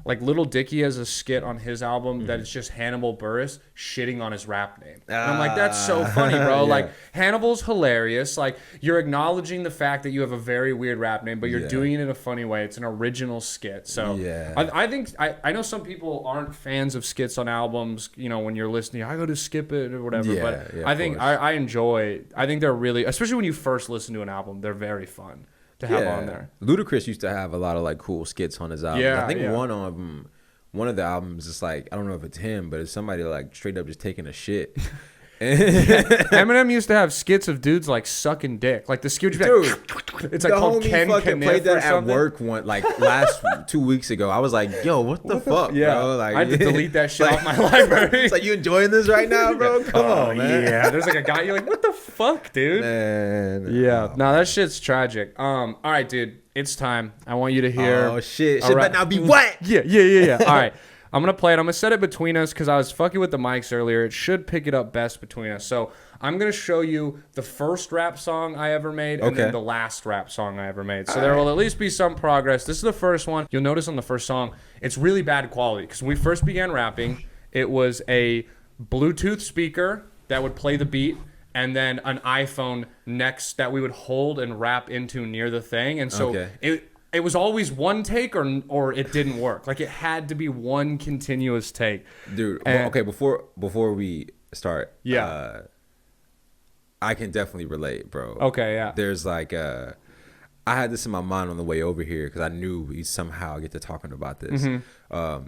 like, Little Dicky has a skit on his album that is just Hannibal Buress shitting on his rap name. And I'm like, that's so funny, bro. Like, Hannibal's hilarious. Like, you're acknowledging the fact that you have a very weird rap name, but you're doing it in a funny way. It's an original skit. So, I think, I know some people aren't fans of skits on albums, you know, when you're listening, I go to skip it or whatever. But I think, I think they're really, especially when you first listen to an album, they're very fun to have on there. Ludacris used to have a lot of like cool skits on his album. I think one of the albums is like, I don't know if it's him, but it's somebody like straight up just taking a shit. Eminem used to have skits of dudes like sucking dick. Like the skit would be like, it's like called Ken fucking played that at work last 2 weeks ago. I was like, yo, what the fuck, bro? Like, I had to delete that shit off my library. It's like, you enjoying this right now, bro? Come on, man. Yeah, there's like a guy, you're like, what the fuck, dude? Man. Yeah, no, that shit's tragic. All right, dude, it's time. I want you to hear. Oh, shit. Shit better not be wet. Yeah. All right. I'm going to play it. I'm going to set it between us because I was fucking with the mics earlier. It should pick it up best between us. So I'm going to show you the first rap song I ever made and then the last rap song I ever made. So there will at least be some progress. This is the first one. You'll notice on the first song, it's really bad quality because when we first began rapping, it was a Bluetooth speaker that would play the beat and then an iPhone next that we would hold and rap into near the thing. And so it was always one take or it didn't work. Like it had to be one continuous take. Dude, okay, before we start, I can definitely relate, bro. Okay, yeah. There's like I had this in my mind on the way over here because I knew we somehow get to talking about this.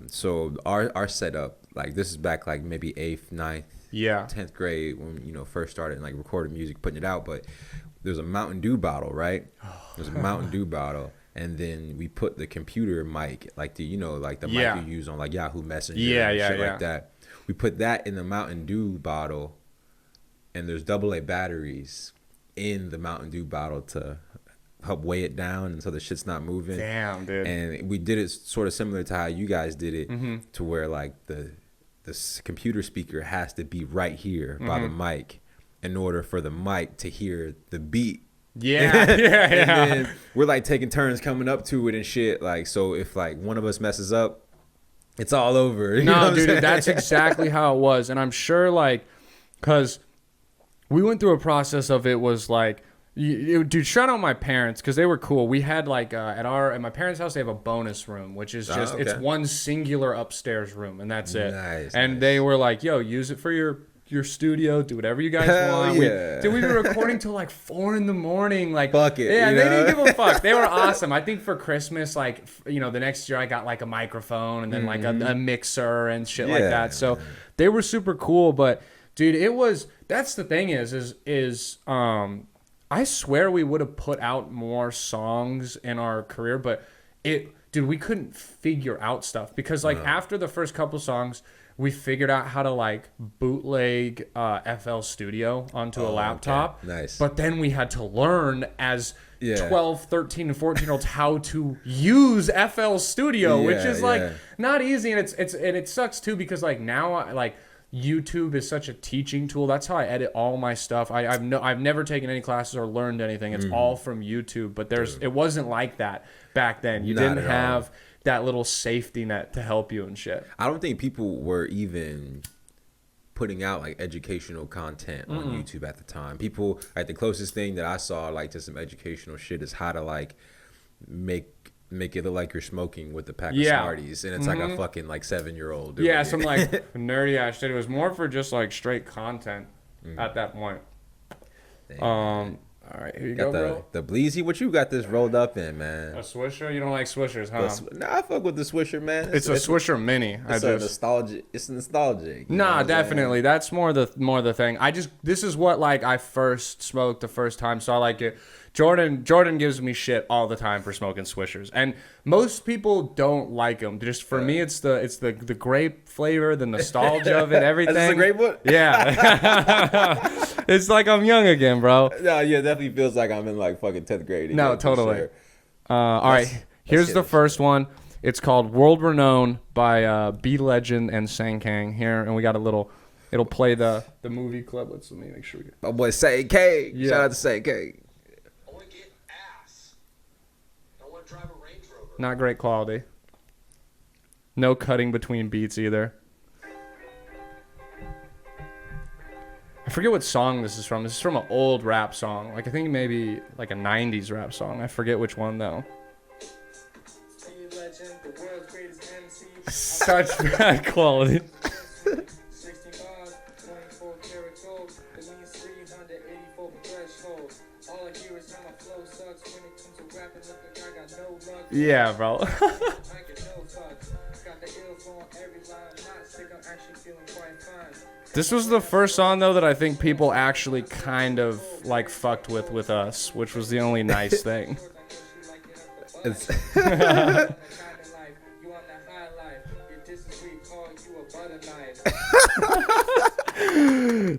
So our setup, like this is back like maybe 8th, 9th, 10th grade when first started like recording music, putting it out. But there's a Mountain Dew bottle, right? There's a Mountain Dew bottle. And then we put the computer mic, like the like the mic you use on like Yahoo Messenger, and shit like that. We put that in the Mountain Dew bottle, and there's AA batteries in the Mountain Dew bottle to help weigh it down, and so the shit's not moving. Damn, dude. And we did it sort of similar to how you guys did it, to where like the computer speaker has to be right here by the mic in order for the mic to hear the beat. Yeah. And then we're like taking turns coming up to it and shit. Like, so if like one of us messes up, it's all over. You know dude, that's exactly how it was. And I'm sure like, cause we went through a process of it was like, dude, shout out my parents because they were cool. We had like at my parents' house they have a bonus room, which is just it's one singular upstairs room and that's it. Nice. They were like, yo, use it for your studio, do whatever you guys want. Yeah. We were recording till like 4 a.m. Like, fuck it. Yeah, they didn't give a fuck. They were awesome. I think for Christmas, like, the next year I got like a microphone and then like a mixer and shit like that. So they were super cool. But dude, that's the thing is I swear we would have put out more songs in our career, but dude, we couldn't figure out stuff because like after the first couple songs, we figured out how to like bootleg FL Studio onto a laptop. Okay. Nice. But then we had to learn as 12, 13, and 14-year-olds how to use FL Studio, which is like not easy. And it sucks too because like now like YouTube is such a teaching tool. That's how I edit all my stuff. I've never taken any classes or learned anything. It's all from YouTube. But it wasn't like that back then. You didn't have that little safety net to help you and shit. I don't think people were even putting out like educational content on YouTube at the time. People, like the closest thing that I saw like to some educational shit is how to like make it look like you're smoking with a pack of Smarties, and it's like a fucking like 7-year-old. Yeah, some like nerdy ass shit. It was more for just like straight content at that point. Damn, all right, here you go, bro. The Bleezy, what you got this rolled up in, man? A Swisher? You don't like Swishers, huh? Nah, I fuck with the Swisher, man. It's a Swisher Mini. It's nostalgic. It's nostalgic. Nah, definitely. That's more the thing. This is what like I first smoked the first time, so I like it. Jordan gives me shit all the time for smoking Swishers, and most people don't like them. Just for me, it's the grape flavor, the nostalgia of it, everything. Is this a grape one? Yeah, it's like I'm young again, bro. No, yeah, definitely feels like I'm in like fucking 10th grade. No, totally. Sure. All right, here's the first one. It's called World Renown by B Legend and Sankang here, and we got a little. It'll play the movie clip. Let me make sure we get. My boy Say K. Yeah. Shout out to Say K. Not great quality. No cutting between beats either. I forget what song this is from. This is from an old rap song. Like I think maybe like a 90s rap song. I forget which one though. Such bad quality. Yeah, bro. This was the first song though that I think people actually kind of like fucked with us, which was the only nice thing.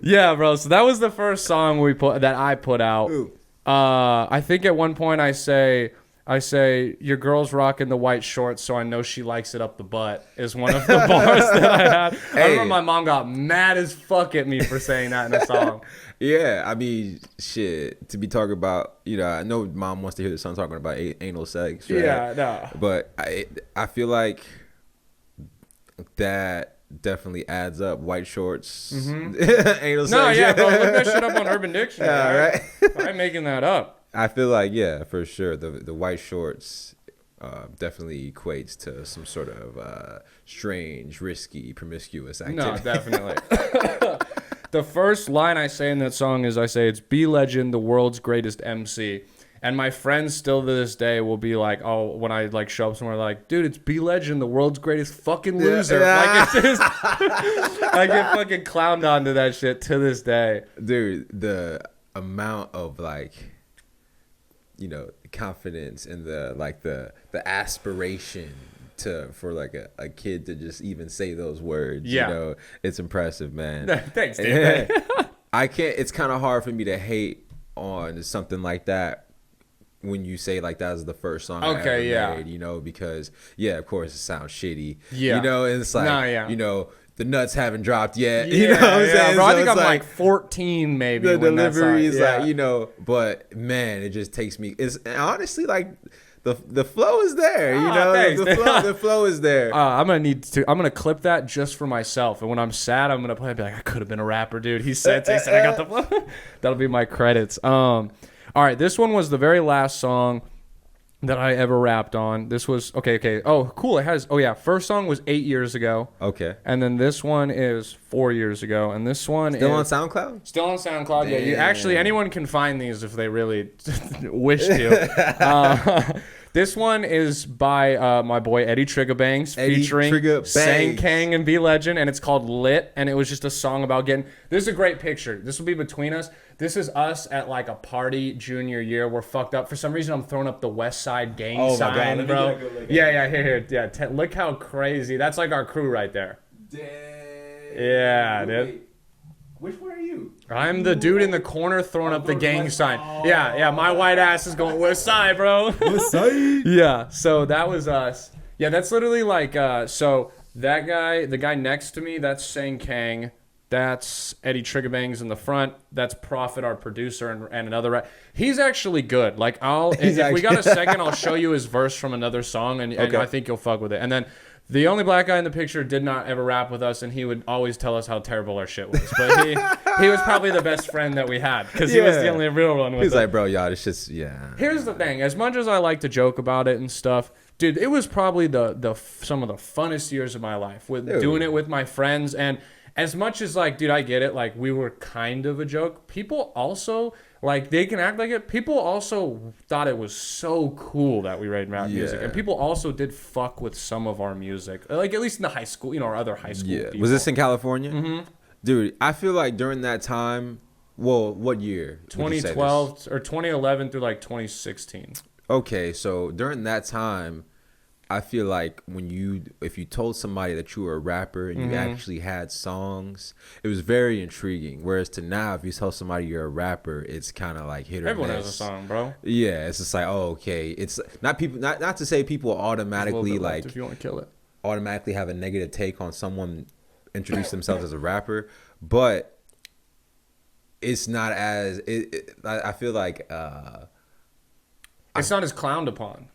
Yeah, bro. So that was the first song I put out. I think at one point I say, your girl's rocking the white shorts, so I know she likes it up the butt, is one of the bars that I had. Hey. I remember my mom got mad as fuck at me for saying that in a song. Yeah, I mean, shit, to be talking about, I know mom wants to hear the song talking about anal sex, right? Yeah, no. But I feel like that definitely adds up. White shorts, anal sex. No, yeah, bro, look that shit up on Urban Dictionary. Yeah, right? I'm making that up. I feel like, yeah, for sure. The white shorts definitely equates to some sort of strange, risky, promiscuous activity. No, definitely. The first line I say in that song is it's "Be Legend, the world's greatest MC." And my friends still to this day will be like, oh, when I like show up somewhere, like, dude, it's Be Legend, the world's greatest fucking loser. Like, it's just, I get fucking clowned onto that shit to this day. Dude, the amount of like, confidence and the aspiration for like a kid to just even say those words. Yeah. It's impressive, man. Thanks, dude. It's kind of hard for me to hate on something like that when you say like that was the first song I ever made, because of course it sounds shitty. Yeah. And it's like the nuts haven't dropped yet. You know what I'm saying? Bro, I think I'm like 14 maybe. The delivery is like, but man, it just takes me. It's honestly like the flow is there. Thanks, the flow is there. I'm gonna clip that just for myself, and when I'm sad, I'm gonna play. I'll be like, I could have been a rapper, dude. He said I got the flow. That'll be my credits. All right, this one was the very last song that I ever rapped on. This was okay. Oh, cool. It has. Oh yeah, first song was 8 years ago. Okay. And then this one is 4 years ago, and this one still on SoundCloud. Still on SoundCloud. Damn. Yeah. Anyone can find these if they really wish to. This one is by my boy Eddie Triggerbangs featuring Sang Kang and Be Legend, and it's called Lit, and it was just a song about getting... This is a great picture. This will be between us. This is us at like a party junior year. We're fucked up. For some reason, I'm throwing up the West Side gang sign, bro. Here. Look how crazy. That's like our crew right there. Damn. Yeah, dude. Which one are you? I'm the dude in the corner throwing up the gang sign. Oh. Yeah, my white ass is going West Side, bro. West Side? Yeah, so that was us. Yeah, that's literally like, so that guy, the guy next to me, that's Sang Kang. That's Eddie Triggerbangs in the front. That's Prophet, our producer, and another. He's actually good. Like, if we got a second, I'll show you his verse from another song, and I think you'll fuck with it. And then the only black guy in the picture did not ever rap with us, and he would always tell us how terrible our shit was. But he was probably the best friend that we had, because he was the only real one with us. He's like, bro, y'all, it's just, Here's the thing. As much as I like to joke about it and stuff, dude, it was probably some of the funnest years of my life with doing it with my friends. And as much as, like, dude, I get it, like, we were kind of a joke. People also... Like, they can act like it. People also thought it was so cool that we made rap music. And people also did fuck with some of our music. Like, at least in the high school, our other high school people. Was this in California? Mm-hmm. Dude, I feel like during that time, well, what year? 2012 or 2011 through, like, 2016. Okay, so during that time, I feel like if you told somebody that you were a rapper and you actually had songs, it was very intriguing. Whereas to now, if you tell somebody you're a rapper, it's kind of like hit or miss. Everyone has a song, bro. Yeah, it's just like, oh, okay. It's not to say people automatically like if you want to kill it, automatically have a negative take on someone introduce themselves as a rapper, but it's not as I feel like it's not as clowned upon.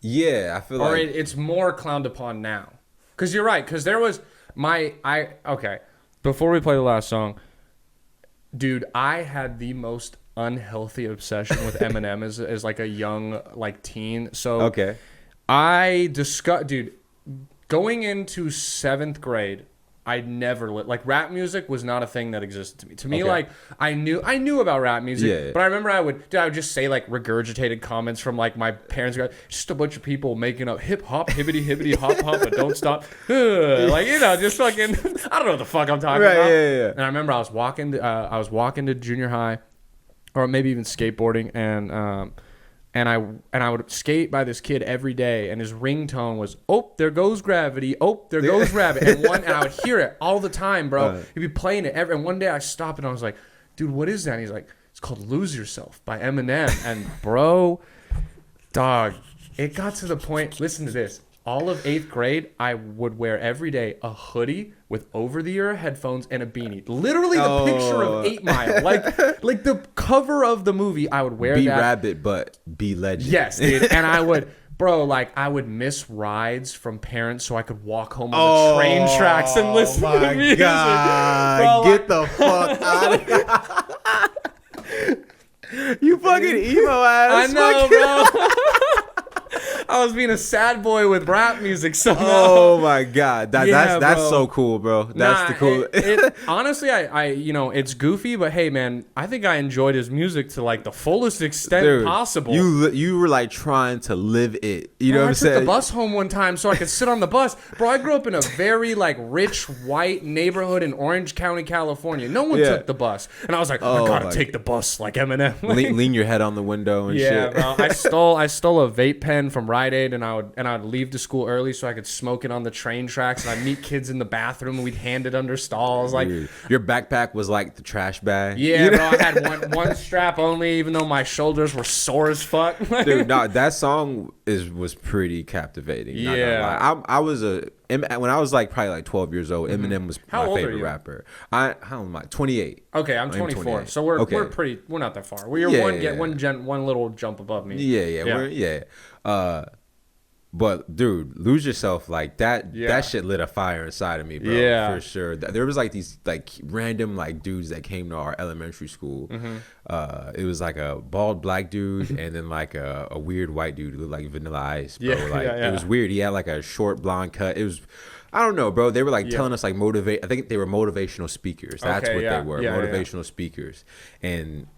Yeah, I feel like... it's more clowned upon now. Because you're right, because there was okay, before we play the last song, dude, I had the most unhealthy obsession with Eminem as like a young, like, teen. So okay, dude, going into 7th grade, I never like rap music was not a thing that existed to me. To me, like I knew about rap music, but I remember I would just say like regurgitated comments from like my parents, just a bunch of people making up hip hop, hibbity hibbity hop hop, but don't stop, like just fucking I don't know what the fuck I'm talking about. Yeah. And I remember I was walking to junior high, or maybe even skateboarding, and I would skate by this kid every day, and his ringtone was, "Oh, there goes gravity. Oh, there goes rabbit." And I would hear it all the time, bro. He'd be playing it and one day I stopped and I was like, "Dude, what is that?" And he's like, "It's called Lose Yourself by Eminem." And bro, dog, it got to the point. Listen to this. All of 8th grade, I would wear every day a hoodie with over-the-ear headphones and a beanie. Literally the picture of 8 Mile. Like the cover of the movie, I would wear Be that. Rabbit, but be legend. Yes, dude. And I would miss rides from parents so I could walk home on the train tracks and listen to music. God. Bro, get the fuck out of here. You fucking emo ass. I know, bro. I was being a sad boy with rap music somehow. Oh my god, that's so cool, bro. That's the cool. Honestly, I it's goofy, but hey, man, I think I enjoyed his music to like the fullest extent possible. You were like trying to live it. You know what I'm saying? I took the bus home one time so I could sit on the bus, bro. I grew up in a very like rich white neighborhood in Orange County, California. No one took the bus, and I was like, I gotta take the bus like Eminem. Lean your head on the window and shit. Yeah, bro. I stole a vape pen from Rite Aid, and I'd leave to school early so I could smoke it on the train tracks, and I'd meet kids in the bathroom and we'd hand it under stalls. Like your backpack was like the trash bag. Yeah, bro. I had one strap only, even though my shoulders were sore as fuck. Dude, no, that song was pretty captivating. Yeah, I was when I was like probably like 12 years old. Eminem was my favorite rapper. How old am I? 28. Okay, I'm 24. So we're not that far. We're one little jump above me. But dude, Lose Yourself, like that shit lit a fire inside of me, bro. Yeah, for sure. There was like these like random like dudes that came to our elementary school. It was like a bald black dude and then like a weird white dude who looked like Vanilla Ice, bro. It was weird. He had like a short blonde cut. It was, I don't know, bro. They were like telling us like I think they were motivational speakers. That's what they were, motivational speakers. And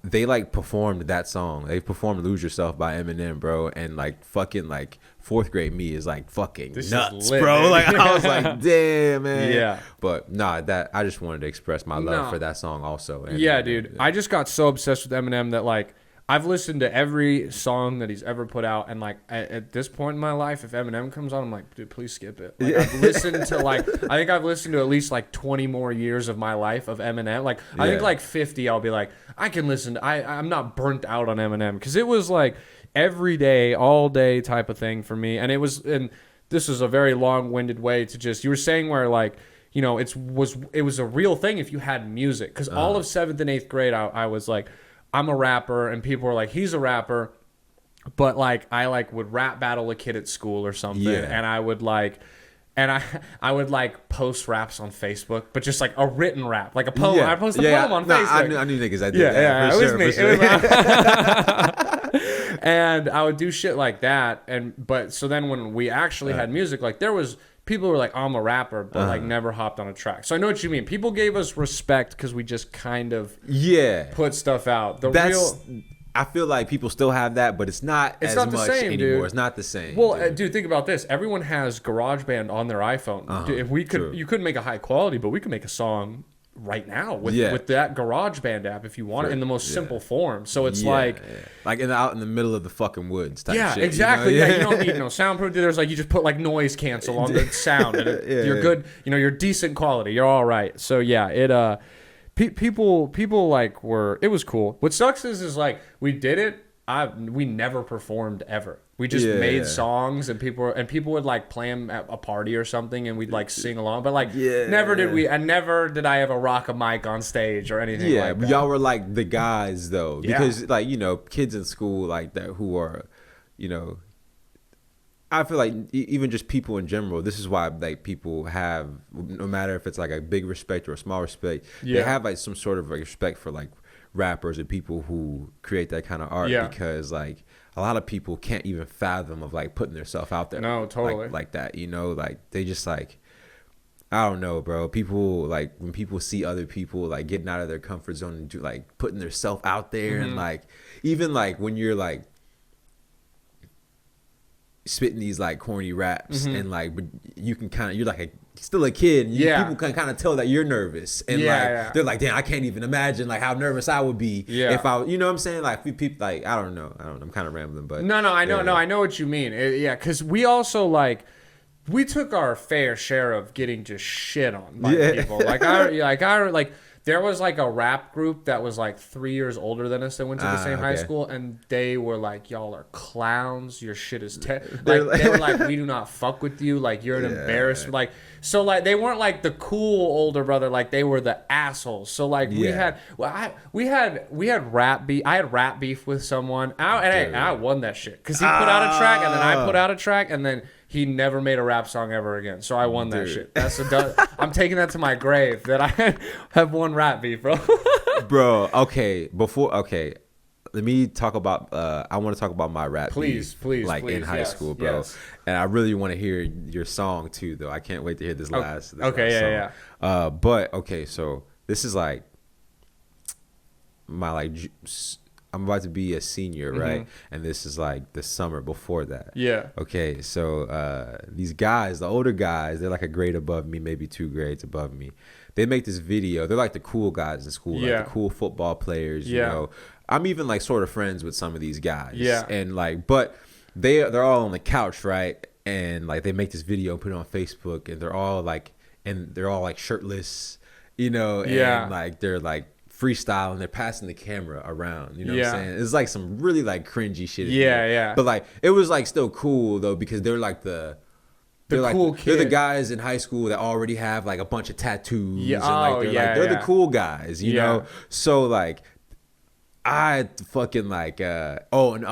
they like performed that song. They performed "Lose Yourself" by Eminem, bro, and like fucking like fourth grade me is like fucking nuts, lit, bro. Man. Like I was like, damn, man. Yeah. But nah, that I just wanted to express my love for that song also. And, dude. I just got so obsessed with Eminem that like I've listened to every song that he's ever put out, and like at this point in my life, if Eminem comes on, I'm like, dude, please skip it. Like, I've listened to I think I've listened to at least like 20 more years of my life of Eminem. Like I think like 50, I'll be like, I can listen to, I'm not burnt out on Eminem, because it was like every day, all day type of thing for me, and this is a very long-winded way to just, you were saying where like, you know, it was a real thing if you had music, because all of 7th and 8th grade, I was like, I'm a rapper, and people were like, he's a rapper, but like I like would rap battle a kid at school or something, and I would like, I would like post raps on Facebook, but just like a written rap, like a poem. I post a poem on Facebook. I knew niggas that did that. For sure. And I would do shit like that, but so then when we actually had music, like there was people who were like, oh, I'm a rapper, but like never hopped on a track. So I know what you mean. People gave us respect because we just kind of put stuff out. I feel like people still have that, but it's not as much same, anymore. Dude. It's not the same. Well, dude, think about this. Everyone has GarageBand on their iPhone. Dude, if we could, you couldn't make a high quality, but we could make a song right now with that GarageBand app if you want it in the most simple form. So it's like out in the middle of the fucking woods type shit. Exactly. You don't need no soundproof. There's like, you just put like noise cancel on the sound, and you're good. You know, you're decent quality. You're all right. So yeah, people like it was cool. What sucks is like we did it. We never performed ever. We just made songs, and people would like play them at a party or something, and we'd like sing along. But like never did I ever rock a mic on stage or anything like that. Y'all were like the guys though, because like, you know, kids in school like that who are, you know, I feel like even just people in general, this is why like people have, no matter if it's like a big respect or a small respect, they have like some sort of like respect for like rappers and people who create that kind of art, because like a lot of people can't even fathom of like putting themselves out there. No, totally. Like that, you know, like they just like, I don't know, bro. People like, when people see other people like getting out of their comfort zone and do like putting themselves out there, and like even like when you're like spitting these like corny raps and like, but you can kind of, you're like still a kid, and people can kind of tell that you're nervous, and they're like, damn, I can't even imagine like how nervous I would be if I, you know what I'm saying, like people like, I don't know, I'm kind of rambling, but I know what you mean. Because we also like, we took our fair share of getting just shit on by people. Like there was like a rap group that was like 3 years older than us that went to the same high school, and they were like, y'all are clowns, your shit is they were like, we do not fuck with you, like you're an embarrassment. Like, so like they weren't like the cool older brother, like they were the assholes. So like we had rap beef. I had rap beef with someone, and I won that shit because he put out a track, and then I put out a track, and then he never made a rap song ever again. So I won that shit. I'm taking that to my grave that I have won rap beef, bro. Bro, let me talk about. I want to talk about my rap. Please, like please, in high school, bro. Yes. And I really want to hear your song too, though. I can't wait to hear this last. Song. But okay, so this is like my I'm about to be a senior, right? And this is like the summer before that. Yeah. Okay, so these guys, the older guys, they're like a grade above me, maybe 2 grades above me. They make this video. They're like the cool guys in school, like the cool football players. You know, I'm even like sort of friends with some of these guys. Yeah. And like, but they're all on the couch, right? And like they make this video, put it on Facebook, and they're all like shirtless, you know, and like they're like freestyle, they're passing the camera around, you know what I'm saying? It's like some really like cringy shit. Yeah. But like it was like still cool though, because they're like they're cool kids. They're the guys in high school that already have like a bunch of tattoos. Yeah. And they're the cool guys, you know? So like I fucking like and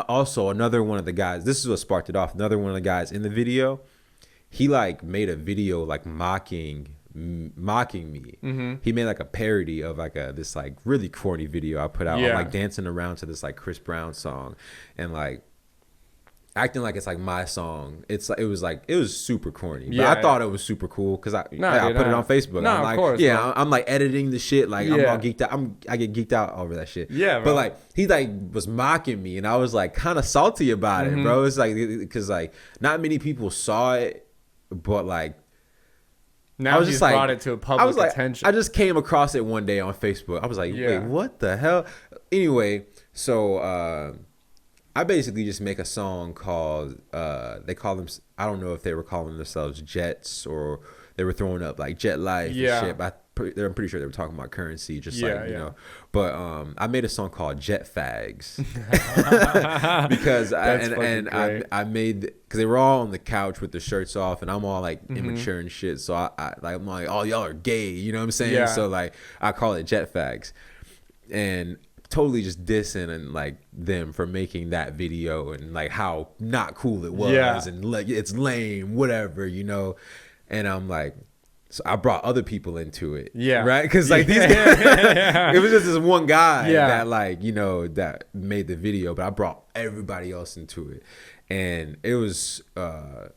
also another one of the guys, this is what sparked it off. Another one of the guys in the video, he like made a video like mocking me. He made like a parody of like this like really corny video I put out. I'm like dancing around to this like Chris Brown song and like acting like it's like my song. It was super corny, but I thought it was super cool because I put it on Facebook. No, I'm like, of course, I'm like editing the shit. Like I'm all geeked out. I get geeked out over that shit. Yeah, bro. But like he like was mocking me, and I was like kind of salty about it, bro. It's like because like not many people saw it, but like. Now he's brought it to a public attention. I just came across it one day on Facebook. I was like, wait, what the hell? Anyway, so I basically just make a song called, they call them, I don't know if they were calling themselves Jets or they were throwing up like Jet Life and shit. But I'm pretty sure they were talking about currency, just you know. But I made a song called Jet Fags because I made, because they were all on the couch with their shirts off and I'm all like immature and shit. So I'm like, oh, y'all are gay, you know what I'm saying? Yeah. So like I call it Jet Fags and totally just dissing and like them for making that video and like how not cool it was and like it's lame, whatever, you know. And I'm like, so I brought other people into it, right? Because like these guys, it was just this one guy that like, you know, that made the video, but I brought everybody else into it, and it was so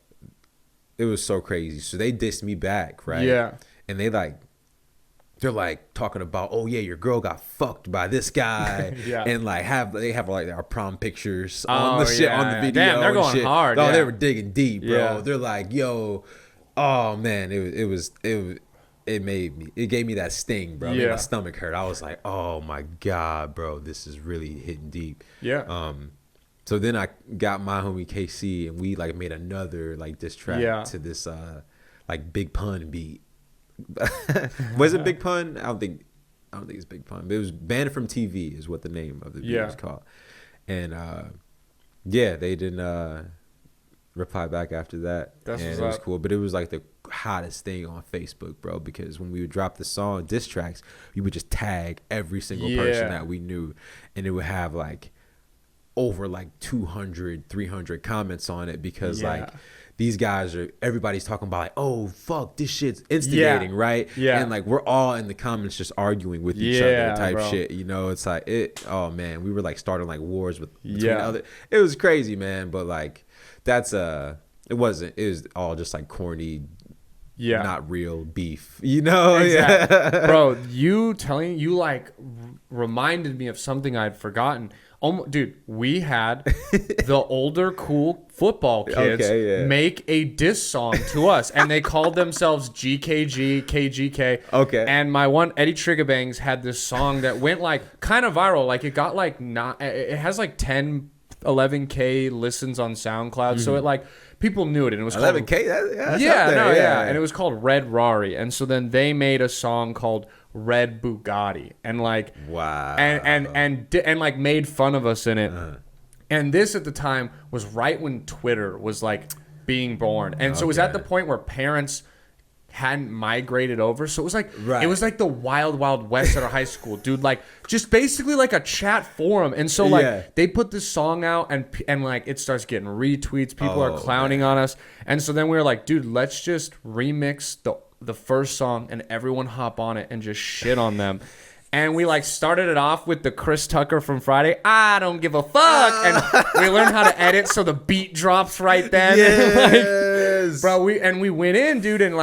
crazy. So they dissed me back, right? Yeah, and they're like talking about, oh yeah, your girl got fucked by this guy, and like they have like our prom pictures on the shit on the video. Damn, they're going hard. Oh, they were digging deep, bro. Yeah. They're like, yo. Oh man, it gave me that sting, bro. It made my stomach hurt. I was like, oh my god, bro, this is really hitting deep. Yeah. So then I got my homie KC and we like made another like diss track to this like Big Pun beat. Was it Big Pun? I don't think it's Big Pun. But it was Banned from TV is what the name of the beat was called. And they didn't reply back after that. And it was cool, but it was like the hottest thing on Facebook, bro, because when we would drop the song diss tracks, we would just tag every single person that we knew, and it would have like over like 200 300 comments on it because like these guys everybody's talking about like, oh fuck, this shit's instigating, right? And like we're all in the comments just arguing with each other type shit, you know. It's like oh man, we were like starting like wars between other. It was crazy, man. But like that's it was all just like corny, not real beef, you know. Exactly. Bro, you like reminded me of something I'd forgotten. Dude, we had the older cool football kids make a diss song to us, and they called themselves GKG, KGK. Okay. And my one, Eddie Triggerbangs, had this song that went like kind of viral. Like it got like it has like 11K listens on SoundCloud. So it like people knew it, and it was 11K. That's and it was called Red Rari. And so then they made a song called Red Bugatti, and like and like made fun of us in it. And this at the time was right when Twitter was like being born, and so it was at the point where parents hadn't migrated over, so it was like it was like the wild west at our high school, dude. Like just basically like a chat forum. And so like they put this song out, and like it starts getting retweets, people are clowning on us. And so then we were like, dude, let's just remix the first song and everyone hop on it and just shit on them. And we like started it off with the Chris Tucker from Friday. I don't give a fuck. And we learned how to edit so the beat drops right then. Yes. Bro, we went in, dude, and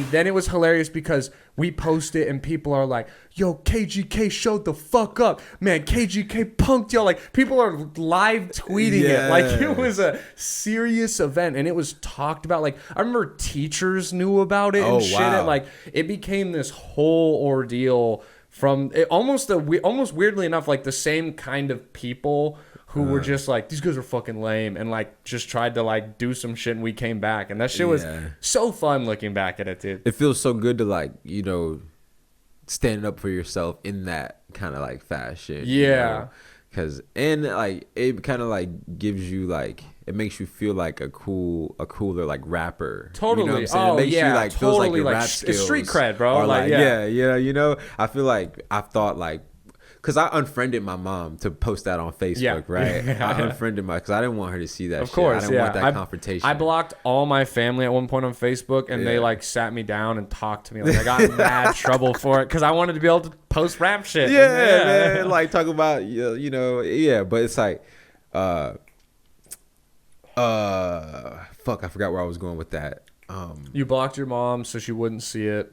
then it was hilarious because we post it and people are like, yo, KGK showed the fuck up. Man, KGK punked y'all. Like, people are live tweeting it. Like, it was a serious event and it was talked about. Like, I remember teachers knew about it and shit. Wow. And like, it became this whole ordeal from it, almost weirdly enough, like the same kind of people who were just like, these guys are fucking lame, and like just tried to like do some shit, and we came back, and that shit was so fun looking back at it, dude. It feels so good to like, you know, stand up for yourself in that kind of like fashion. Yeah. Because and like it kind of like gives you like, it makes you feel like a cooler like rapper. Totally. You know what I'm saying? Oh, it makes yeah, you like totally, feels like your like, rap it's skills street cred, bro. are, Like, yeah, you know. I feel like I thought like, because I unfriended my mom to post that on Facebook, right? I unfriended because I didn't want her to see that. Of course, I didn't want that confrontation. I blocked all my family at one point on Facebook, and they like sat me down and talked to me. Like, I got in mad trouble for it because I wanted to be able to post rap shit. Yeah, man, like talk about you know, but it's like, fuck, I forgot where I was going with that. You blocked your mom so she wouldn't see it,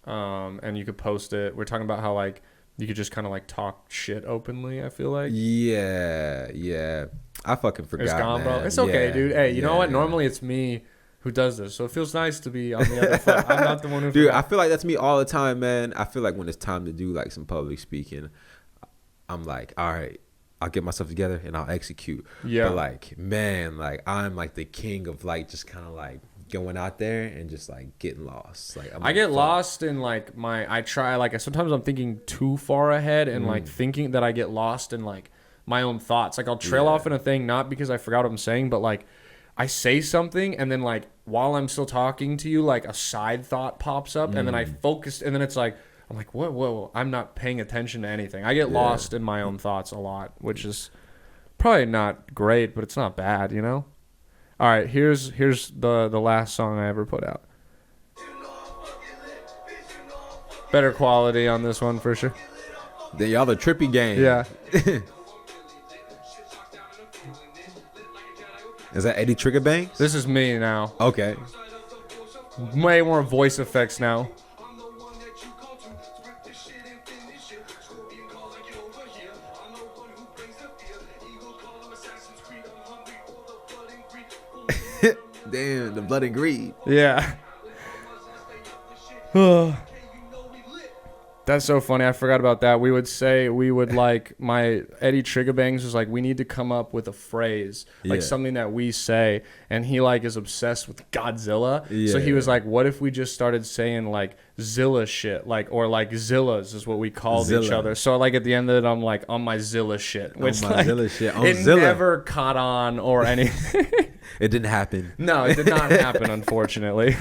and you could post it. We're talking about how like you could just kind of like talk shit openly, I feel like. Yeah. I fucking forgot. It's gone, man. bro. It's okay, dude. Hey, you know what? Normally it's me who does this, so it feels nice to be on the other foot. I'm not the one who. Dude, I feel like that's me all the time, man. I feel like when it's time to do like some public speaking, I'm like, all right, I'll get myself together and I'll execute. Yeah. But like, man, like I'm like the king of like just kind of like going out there and just like getting lost. Like I get lost in like sometimes I'm thinking too far ahead and like thinking that I get lost in like my own thoughts. Like I'll trail off in a thing, not because I forgot what I'm saying, but like I say something and then like while I'm still talking to you, like a side thought pops up and then I focus and then it's like, I'm like, whoa, I'm not paying attention to anything. I get lost in my own thoughts a lot, which is probably not great, but it's not bad, you know? All right, here's the last song I ever put out. Better quality on this one for sure. Y'all the trippy gang. Yeah. Is that Eddie Trigger Bangs? This is me now. Okay. Way more voice effects now. Damn, the blood and greed. Yeah. That's so funny. I forgot about that. We would like, my Eddie Triggerbangs was like, we need to come up with a phrase, like something that we say. And he like is obsessed with Godzilla. Yeah. So he was like, what if we just started saying like Zilla shit, like, or like Zillas is what we called each other. So like at the end of it, I'm like on my Zilla shit, which on my like, Zilla shit. On it Zilla. Never caught on or anything. It didn't happen. No, it did not happen, unfortunately.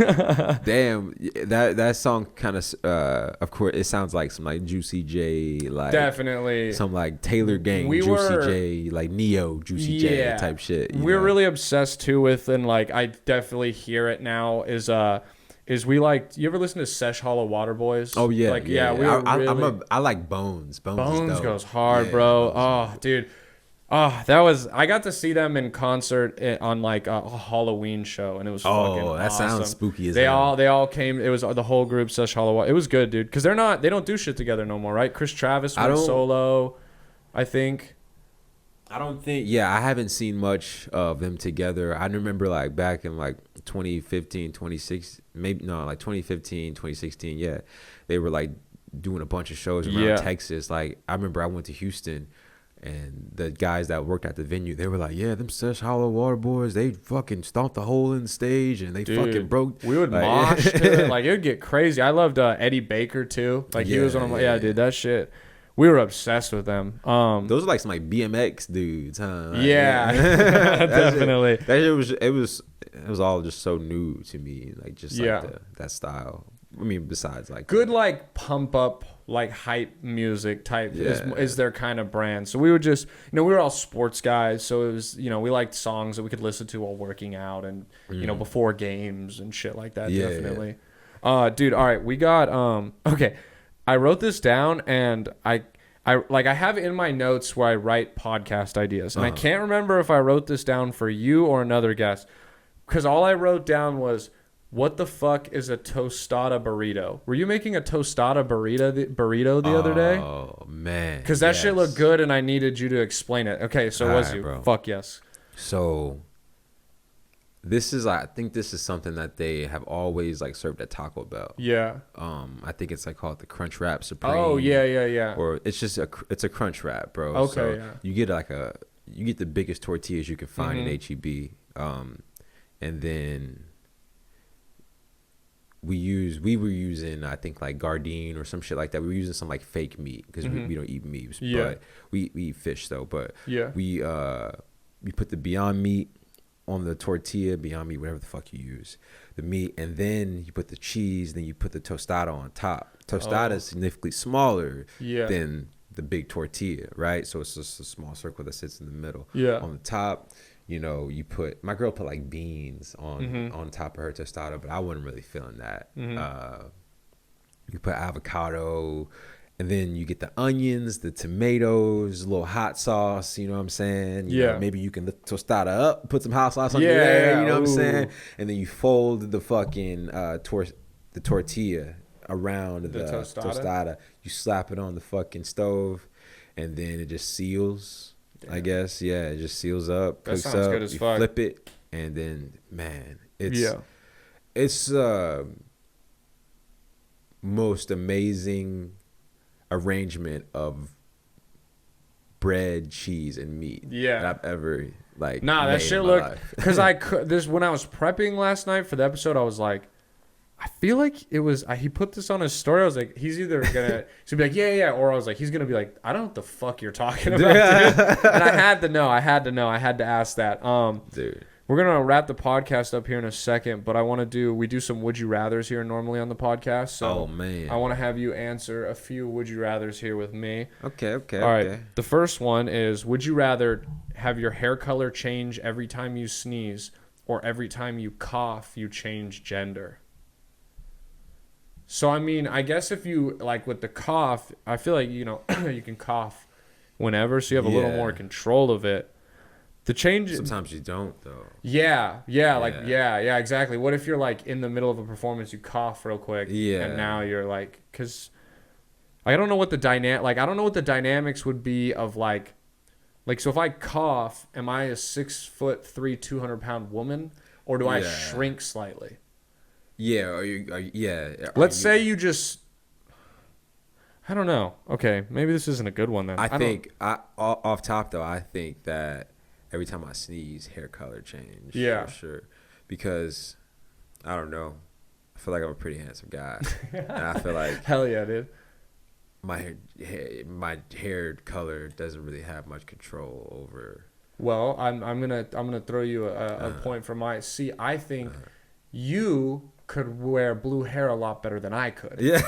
Damn, that song kind of course, it sounds like some like Juicy J, like definitely some like Taylor Gang, Juicy J, like Neo Juicy J type shit. We're really obsessed too with, and like I definitely hear it now. Is we like, you ever listen to Sesh Hollow Water Boys? Oh yeah, like I like Bones. Bones goes hard, bro. Oh, dude. Oh, I got to see them in concert on like a Halloween show, and it was fucking that awesome. Sounds spooky as they all came. It was the whole group, Sesh Hollow. It was good, dude, because they don't do shit together no more, right? Chris Travis went solo, I think. I don't think. Yeah, I haven't seen much of them together. I remember like back in like 2015, 2016. Yeah, they were like doing a bunch of shows around Texas. Like I remember I went to Houston. And the guys that worked at the venue, they were like, yeah, them Sesh Hollow Water Boys, they fucking stomped the hole in the stage and they fucking broke. We would mosh to it. Like, it would get crazy. I loved Eddie Baker, too. Like, he was one of my, dude, that shit. We were obsessed with them. Those are like some like BMX dudes, huh? Like, definitely. It was all just so new to me. Like, just like that style. I mean, besides like good, like pump up, like hype music type is their kind of brand. So we would just, we were all sports guys. So it was, we liked songs that we could listen to while working out and, before games and shit like that. Definitely. Dude. All right. We got, okay. I wrote this down, and I have it in my notes where I write podcast ideas, and I can't remember if I wrote this down for you or another guest, because all I wrote down was, what the fuck is a tostada burrito? Were you making a tostada burrito the other day? Oh, man. Because that shit looked good, and I needed you to explain it. Okay, so it was you. Bro. Fuck yes. So I think this is something that they have always like served at Taco Bell. Yeah. I think it's like called the Crunch Wrap Supreme. Oh yeah. Or it's just it's a Crunch Wrap, bro. Okay. So yeah. you get the biggest tortillas you can find in HEB, and then we were using, I think, like Gardein or some shit like that. We were using some like fake meat because we don't eat meat. Yeah. But we eat fish though. But yeah, we put the Beyond Meat on the tortilla, Beyond Meat, whatever the fuck you use, the meat, and then you put the cheese, then you put the tostada on top. Tostada is significantly smaller than the big tortilla, right? So it's just a small circle that sits in the middle. Yeah. On the top, you know, my girl put like beans on top of her tostada, but I wasn't really feeling that. You put avocado, and then you get the onions, the tomatoes, a little hot sauce, you know what I'm saying? You know, maybe you can lift the tostada up, put some hot sauce on there, you know what I'm saying? And then you fold the fucking the tortilla around the tostada. You slap it on the fucking stove, and then it just seals. Damn. I guess, yeah, it just seals up, cooks up. Good as you fuck. Flip it, and then, man, it's most amazing arrangement of bread, cheese, and meat that I've ever like. Nah, that shit looked, because when I was prepping last night for the episode, I was like, I feel like it was he put this on his story. I was like, he's either gonna be like yeah, or I was like, he's gonna be like, I don't know what the fuck you're talking about, dude. And I had to know, I had to ask that. Dude, we're gonna wrap the podcast up here in a second, but we do some would you rathers here normally on the podcast. So man, I want to have you answer a few would you rathers here with me. Okay. All right. The first one is, would you rather have your hair color change every time you sneeze, or every time you cough you change gender? So, I mean, I guess if you, like, with the cough, I feel like, you know, you can cough whenever, so you have a little more control of it. The change... Sometimes you don't, though. Yeah, exactly. What if you're, like, in the middle of a performance, you cough real quick, and now you're, like... Because I don't know what the dynamics would be of, like, so if I cough, am I a 6'3", 200-pound woman, or do I shrink slightly? Yeah, Let's say you just... I don't know. Okay, maybe this isn't a good one then. I think, off top though, I think that every time I sneeze, hair color change. Yeah. For sure. Because, I don't know, I feel like I'm a pretty handsome guy. And I feel like... Hell yeah, dude. My hair color doesn't really have much control over... Well, I'm gonna throw you a point for my... See, I think you... could wear blue hair a lot better than I could. Yeah.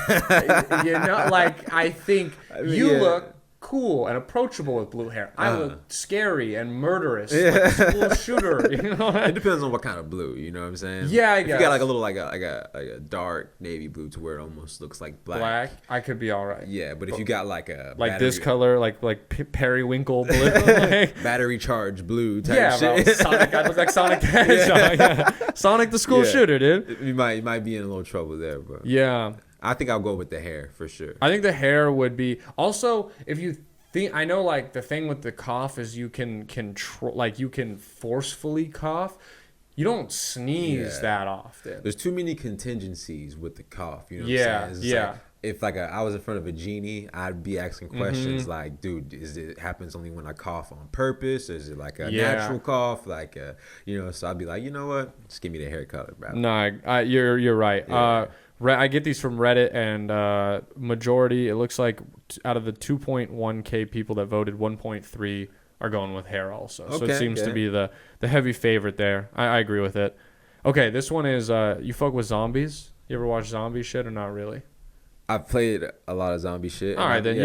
You know, like, I think you look cool and approachable with blue hair. I look scary and murderous, like a school shooter. You know, it depends on what kind of blue. You know what I'm saying? Yeah, I guess. If you got like a little like a dark navy blue to where it almost looks like black. I could be all right. Yeah, but if you got like a this color, like periwinkle blue, like, battery charged blue type shit. Bro, Sonic. I look like Sonic the Hedgehog. Sonic the school shooter, dude. You might be in a little trouble there, bro. Yeah. I think I'll go with the hair for sure. I think the hair would be also, if you think, I know like the thing with the cough is you can control, like you can forcefully cough. You don't sneeze that often. There's too many contingencies with the cough. You know what I'm saying? Like, if I was in front of a genie, I'd be asking questions like, dude, it happens only when I cough on purpose? Is it like a natural cough? Like, so I'd be like, you know what? Just give me the hair color, bro. No, you're right. Yeah. I get these from Reddit, and majority, it looks like out of the 2.1K people that voted, 1.3 are going with hair also. So it seems to be the heavy favorite there. I agree with it. Okay, this one is, you fuck with zombies? You ever watch zombie shit or not really? I've played a lot of zombie shit. All right, then,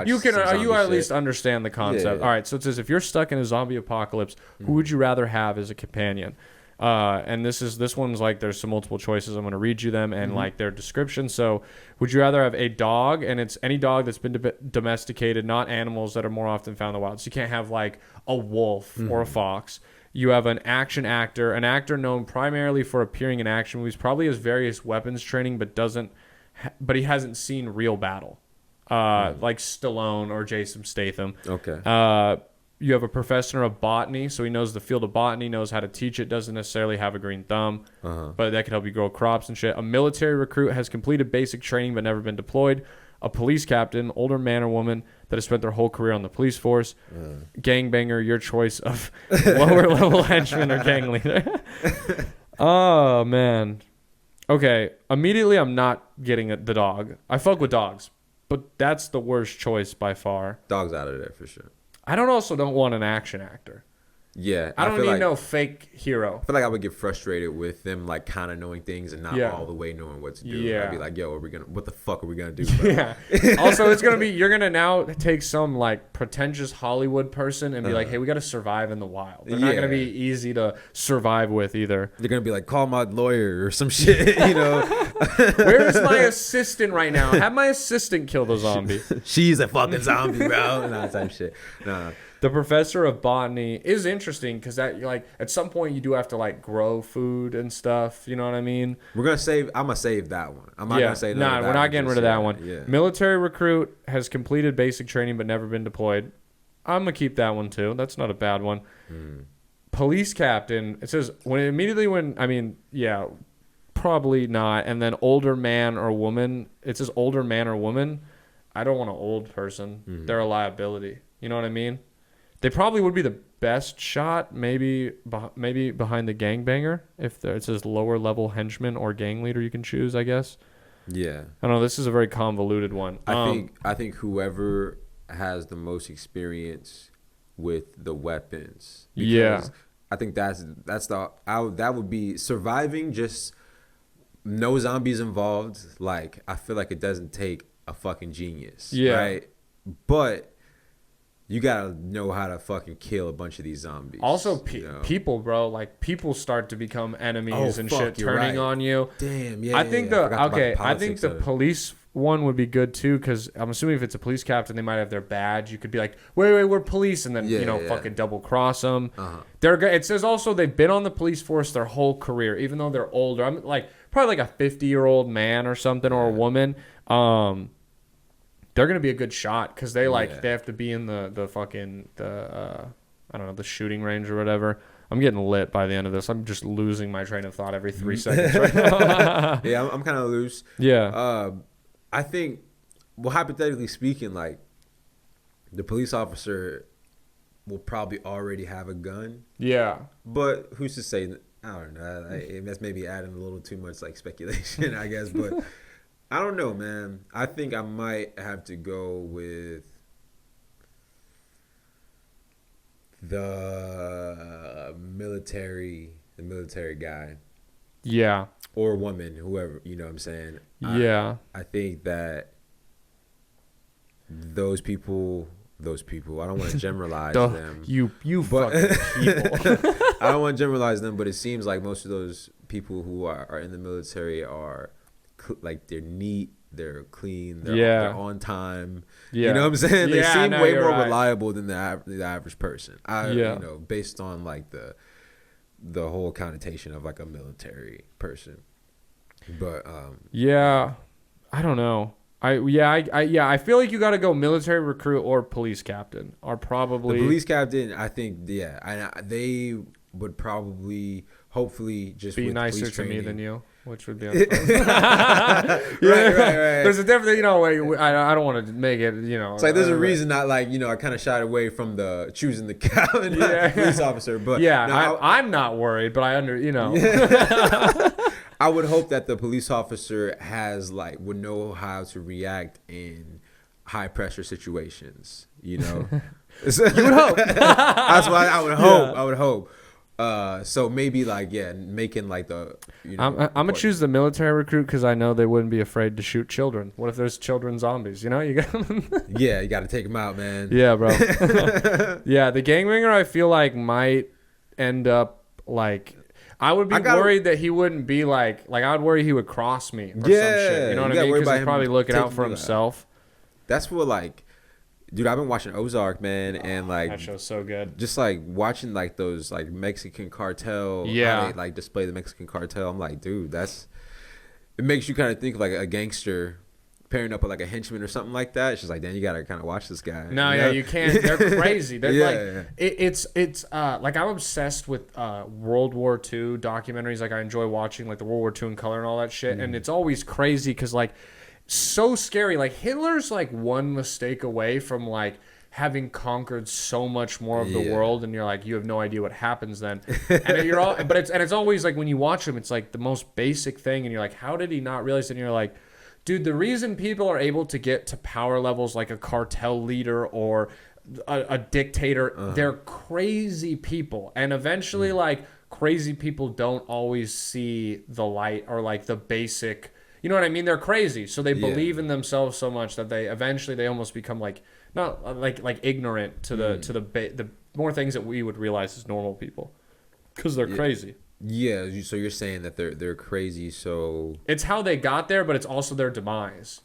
you can. You at least understand the concept. Yeah. All right, so it says, if you're stuck in a zombie apocalypse, who would you rather have as a companion? And this one's like there's some multiple choices. I'm going to read you them and like their description. So, would you rather have a dog, and it's any dog that's been domesticated, not animals that are more often found in the wild. So you can't have like a wolf or a fox. You have an action actor, an actor known primarily for appearing in action movies, probably has various weapons training, but he hasn't seen real battle, like Stallone or Jason Statham. Okay. You have a professor of botany, so he knows the field of botany, knows how to teach it, doesn't necessarily have a green thumb, but that could help you grow crops and shit. A military recruit has completed basic training but never been deployed. A police captain, older man or woman that has spent their whole career on the police force. Gangbanger, your choice of lower level henchman or gang leader. Oh, man. Okay, immediately I'm not getting the dog. I fuck with dogs, but that's the worst choice by far. Dog's out of there for sure. I don't want an action actor. Yeah. I don't need no fake hero. I feel like I would get frustrated with them like kind of knowing things and not all the way knowing what to do. Yeah. I'd be like, yo, what the fuck are we gonna do, bro? Yeah. Also, you're gonna now take some like pretentious Hollywood person and be like, hey, we gotta survive in the wild. They're not gonna be easy to survive with either. They're gonna be like, call my lawyer or some shit, you know. Where is my assistant right now? Have my assistant kill the zombie. She's a fucking zombie, bro. Nah, type shit. No. The professor of botany is interesting because that like at some point you do have to like grow food and stuff. You know what I mean? I'm gonna save that one. I'm not gonna say no. Nah, we're not getting rid of that one. Yeah. Military recruit has completed basic training but never been deployed. I'm gonna keep that one too. That's not a bad one. Police captain. It says probably not. And then older man or woman. It says older man or woman. I don't want an old person. They're a liability. You know what I mean? They probably would be the best shot, maybe behind the gangbanger. If it says lower level henchman or gang leader, you can choose, I guess. Yeah. I don't know. This is a very convoluted one. I think whoever has the most experience with the weapons. Because I think that would be surviving. Just no zombies involved. Like I feel like it doesn't take a fucking genius. Yeah. Right. But you gotta know how to fucking kill a bunch of these zombies. Also, people, bro. Like people start to become enemies and shit, turning on you. Damn, yeah. I think the police one would be good too, because I'm assuming if it's a police captain, they might have their badge. You could be like, wait, we're police, and then fucking double cross them. It says also they've been on the police force their whole career, even though they're older. I'm like probably like a 50-year-old man or something or a woman. They're gonna be a good shot because they have to be in the shooting range or whatever. I'm getting lit by the end of this. I'm just losing my train of thought every 3 seconds right now. Yeah, I'm kind of loose. Yeah. I think, well, hypothetically speaking, like the police officer will probably already have a gun. Yeah. But who's to say? I don't know. That's maybe adding a little too much like speculation, I guess. But I don't know, man. I think I might have to go with the military guy. Yeah. Or woman, whoever, you know what I'm saying? Yeah. I think that those people, I don't want to generalize them. You fucking people. I don't want to generalize them, but it seems like most of those people who are in the military are like they're neat, they're clean, they're on time. Yeah. You know what I'm saying? They seem way more reliable than the average person. Based on like the whole connotation of like a military person. But I don't know. I feel like you got to go military recruit or police captain are probably the police captain. I think they would probably hopefully just be with nicer to me than you, which would be right. There's a difference, I don't want to make it, It's like there's a reason not like, I kind of shied away from the choosing the police officer, but I'm not worried, but I I would hope that the police officer would know how to react in high pressure situations, You would hope. That's why I would hope. I would hope. So maybe making like the. I'm gonna choose the military recruit because I know they wouldn't be afraid to shoot children. What if there's children zombies? You got. Yeah, you got to take them out, man. Yeah, bro. Yeah, the gangbanger I feel like might end up like. I would be worried that he wouldn't be like I would worry he would cross me or some shit. You know what I mean? Because he's probably looking out for himself. That's what like, dude, I've been watching Ozark, man, and like that show's so good. Just like watching like those like Mexican cartel, how they like display the Mexican cartel. I'm like, dude, it makes you kind of think of like a gangster pairing up with like a henchman or something like that. It's just like, then you gotta kind of watch this guy. No, you know? You can't. They're crazy. They're it's like I'm obsessed with World War II documentaries. Like I enjoy watching like the World War II in color and all that shit. And it's always crazy because like so scary. Like Hitler's like one mistake away from like having conquered so much more of the world, and you're like, you have no idea what happens then. And you're all, but it's always like when you watch him, it's like the most basic thing, and you're like, how did he not realize? And you're like, dude, the reason people are able to get to power levels like a cartel leader or a dictator, they're crazy people. And eventually, like, crazy people don't always see the light or, like, the basic... You know what I mean? They're crazy. So they believe in themselves so much that they almost become, like, not, like ignorant to the more things that we would realize as normal people. Because they're crazy. Yeah, so you're saying that they're crazy, so it's how they got there, but it's also their demise,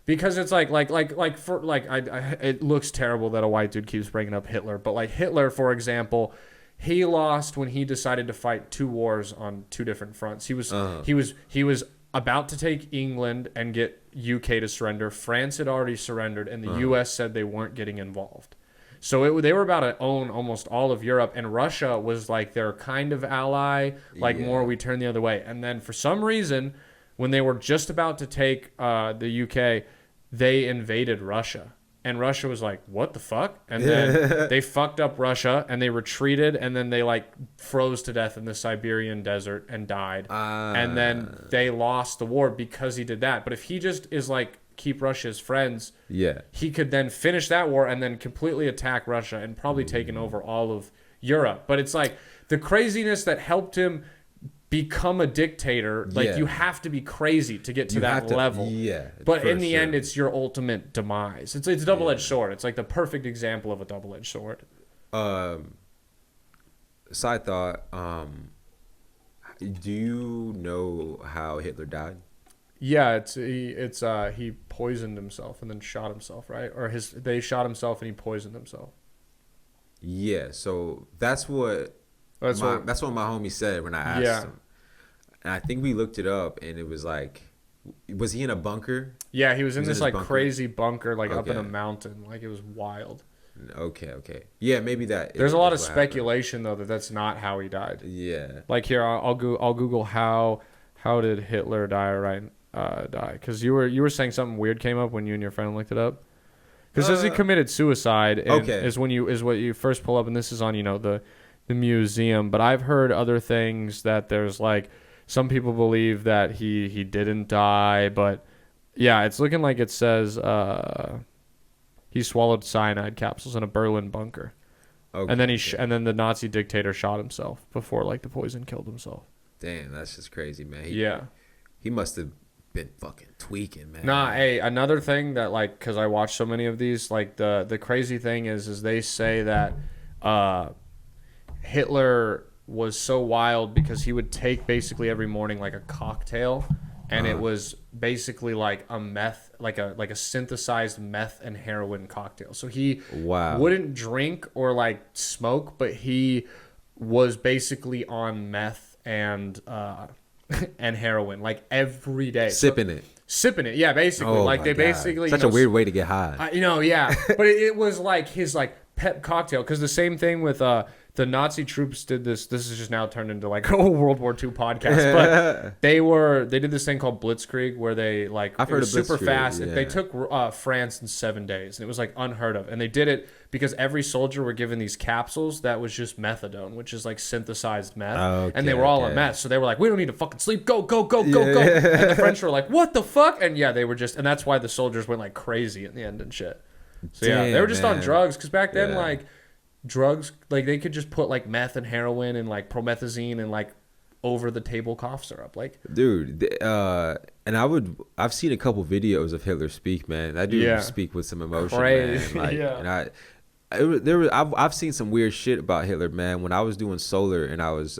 because it's it looks terrible that a white dude keeps bringing up Hitler, but like Hitler, for example, he lost when he decided to fight 2 wars on 2 different fronts. He was about to take England and get UK to surrender. France had already surrendered, and the US said they weren't getting involved. So they were about to own almost all of Europe, and Russia was like their kind of ally, more we turn the other way. And then for some reason, when they were just about to take the UK, they invaded Russia. And Russia was like, what the fuck? And then they fucked up Russia, and they retreated, and then they like froze to death in the Siberian desert and died. And then they lost the war because he did that. But if he just is like, keep Russia as friends, he could then finish that war and then completely attack Russia and probably taken over all of Europe. But it's like the craziness that helped him become a dictator. Like you have to be crazy to get to that level. But in the end, it's your ultimate demise. It's a double-edged sword. It's like the perfect example of a double-edged sword. Side thought, do you know how Hitler died? Yeah, he poisoned himself and then shot himself, right? Or they shot himself and he poisoned himself. Yeah, so that's what my homie said when I asked him. And I think we looked it up, and it was like, was he in a bunker? Yeah, he was in this like bunker? Crazy bunker, like up in a mountain. Like it was wild. Okay. Yeah, maybe that. There's a lot of speculation though that that's not how he died. Yeah. Like here, I'll Google how did Hitler die because you were saying something weird came up when you and your friend looked it up, because says he committed suicide is what you first pull up, and this is on the museum. But I've heard other things that there's like some people believe that he didn't die, but yeah, it's looking like it says he swallowed cyanide capsules in a Berlin bunker, and then and then the Nazi dictator shot himself before like the poison killed himself. Damn, that's just crazy, man. He must have been fucking tweaking, man. Nah, hey, another thing that like, because I watch so many of these, like the crazy thing is they say that Hitler was so wild because he would take basically every morning like a cocktail, and it was basically like a meth, like a synthesized meth and heroin cocktail. So he wouldn't drink or like smoke, but he was basically on meth and heroin like every day, sipping it, yeah, basically. Like they basically such a weird way to get high, but it was like his like pep cocktail, because the same thing with the Nazi troops did this is just now turned into like a World War II podcast, but they did this thing called Blitzkrieg, where they like, I've heard of super fast. They took France in 7 days, and it was like unheard of. And they did it because every soldier were given these capsules that was just methadone, which is like synthesized meth, and they were all a mess. So they were like, we don't need to fucking sleep, go. And the French were like, what the fuck? And they were just, and that's why the soldiers went like crazy in the end and shit. So they were just on drugs, because back then like drugs, like they could just put like meth and heroin and like promethazine and like over the table cough syrup, like, dude. And I've seen a couple videos of Hitler speak, man. That dude speak with some emotion, man. Like, and I've seen some weird shit about Hitler, man. When I was doing solar and I was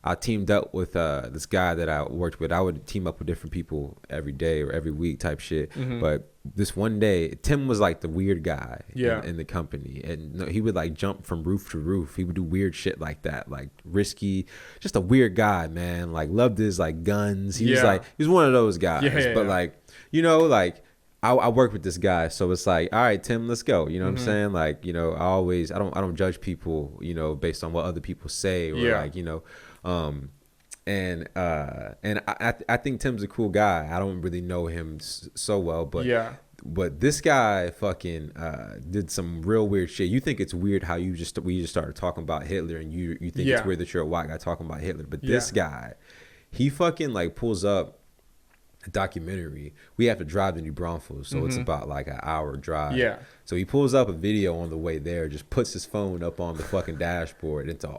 I teamed up with this guy that I worked with. I would team up with different people every day or every week type shit. But this one day, Tim was like the weird guy in the company. And he would like jump from roof to roof. He would do weird shit like that, like risky, just a weird guy, man. Like loved his like guns. He was one of those guys. But like, you know, like I work with this guy, so it's like, all right, Tim, let's go. You know what I'm saying? Like, you know, I don't judge people, you know, based on what other people say or like, you know. And I think Tim's a cool guy. I don't really know him so well, but this guy fucking did some real weird shit. You think it's weird how we just started talking about Hitler, and you think it's weird that you're a white guy talking about Hitler, but this guy, he fucking like pulls up a documentary. We have to drive to New Braunfels, so it's about like an hour drive. Yeah. So he pulls up a video on the way there, just puts his phone up on the fucking dashboard. It's a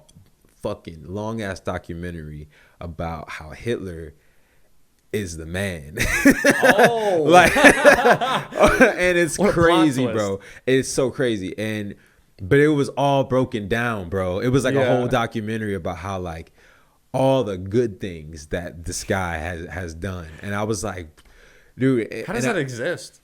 fucking long ass documentary about how Hitler is the man. Oh, like, and it's crazy, bro. It's so crazy, but it was all broken down, bro. It was like a whole documentary about how like all the good things that this guy has done, and I was like, dude, how does that exist?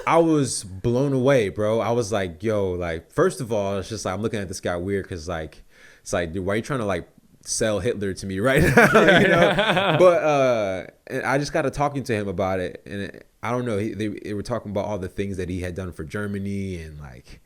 I was blown away, bro. I was like, yo, like, first of all, it's just like I'm looking at this guy weird because like it's like, dude, why are you trying to like sell Hitler to me right now? You know? But and I just got to talking to him about it, and I don't know, they were talking about all the things that he had done for Germany, and like,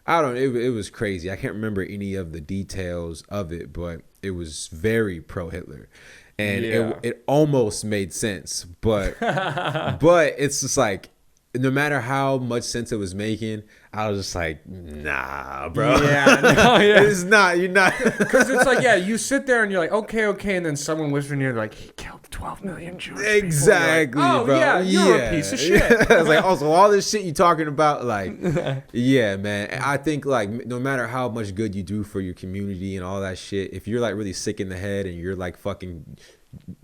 I don't know, it was crazy. I can't remember any of the details of it, but it was very pro-Hitler. And it almost made sense, but it's just like, no matter how much sense it was making, I was just like, nah, bro. It's not. You're not. Because it's like, you sit there and you're like, okay. And then someone whispers in your ear, like, he killed 12 million Jewish people. Exactly, like, oh, bro. Yeah, you're a piece of shit. I was like, also, all this shit you talking about, like, yeah, man. I think, like, no matter how much good you do for your community and all that shit, if you're, like, really sick in the head and you're, like, fucking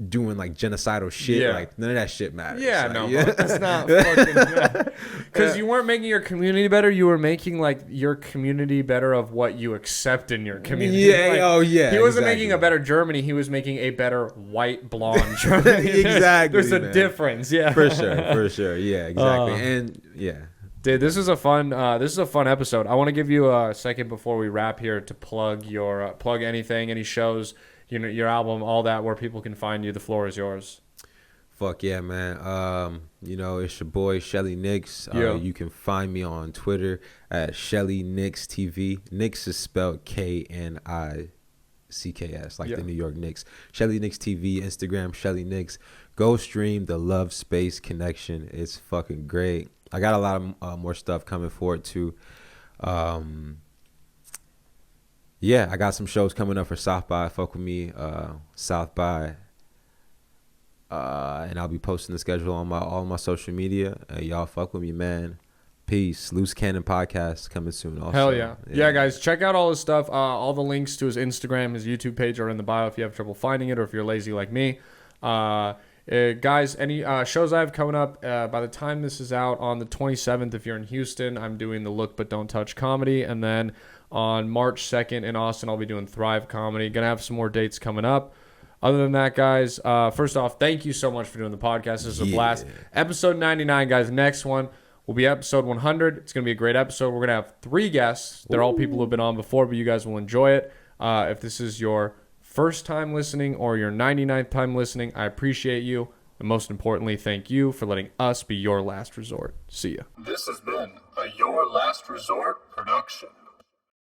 doing like genocidal shit, like none of that shit matters. That's not fucking, because you weren't making your community better, you were making like your community better of what you accept in your community. He wasn't making a better Germany, he was making a better white blonde Germany. Exactly. There's a difference. For sure. Yeah, exactly. And dude, this is a fun episode. I want to give you a second before we wrap here to plug your plug anything, any shows, your album, all that, where people can find you. The floor is yours. Fuck yeah, man. You know, it's your boy Shelly Knicks. You can find me on Twitter at Shelly Knicks TV. Knicks is spelled Knicks, like the New York Knicks. Shelly Knicks TV, Instagram Shelly Knicks. Go stream the Love Space Connection. It's fucking great. I got a lot of more stuff coming forward too. I got some shows coming up for South by. Fuck with me, South by. And I'll be posting the schedule on all my social media. Y'all fuck with me, man. Peace. Loose Cannon Podcast coming soon also. Hell yeah. Yeah, guys, check out all his stuff. All the links to his Instagram, his YouTube page are in the bio if you have trouble finding it or if you're lazy like me. Guys, any shows I have coming up, by the time this is out on the 27th, if you're in Houston, I'm doing the Look But Don't Touch comedy. And then on March 2nd in Austin, I'll be doing Thrive comedy. Gonna have some more dates coming up. Other than that, guys, first off, thank you so much for doing the podcast. This is a blast. Episode 99, guys. Next one will be episode 100. It's going to be a great episode. We're going to have 3 guests. They're all people who have been on before, but you guys will enjoy it. If this is your first time listening or your 99th time listening, I appreciate you. And most importantly, thank you for letting us be your last resort. See ya. This has been a Your Last Resort production.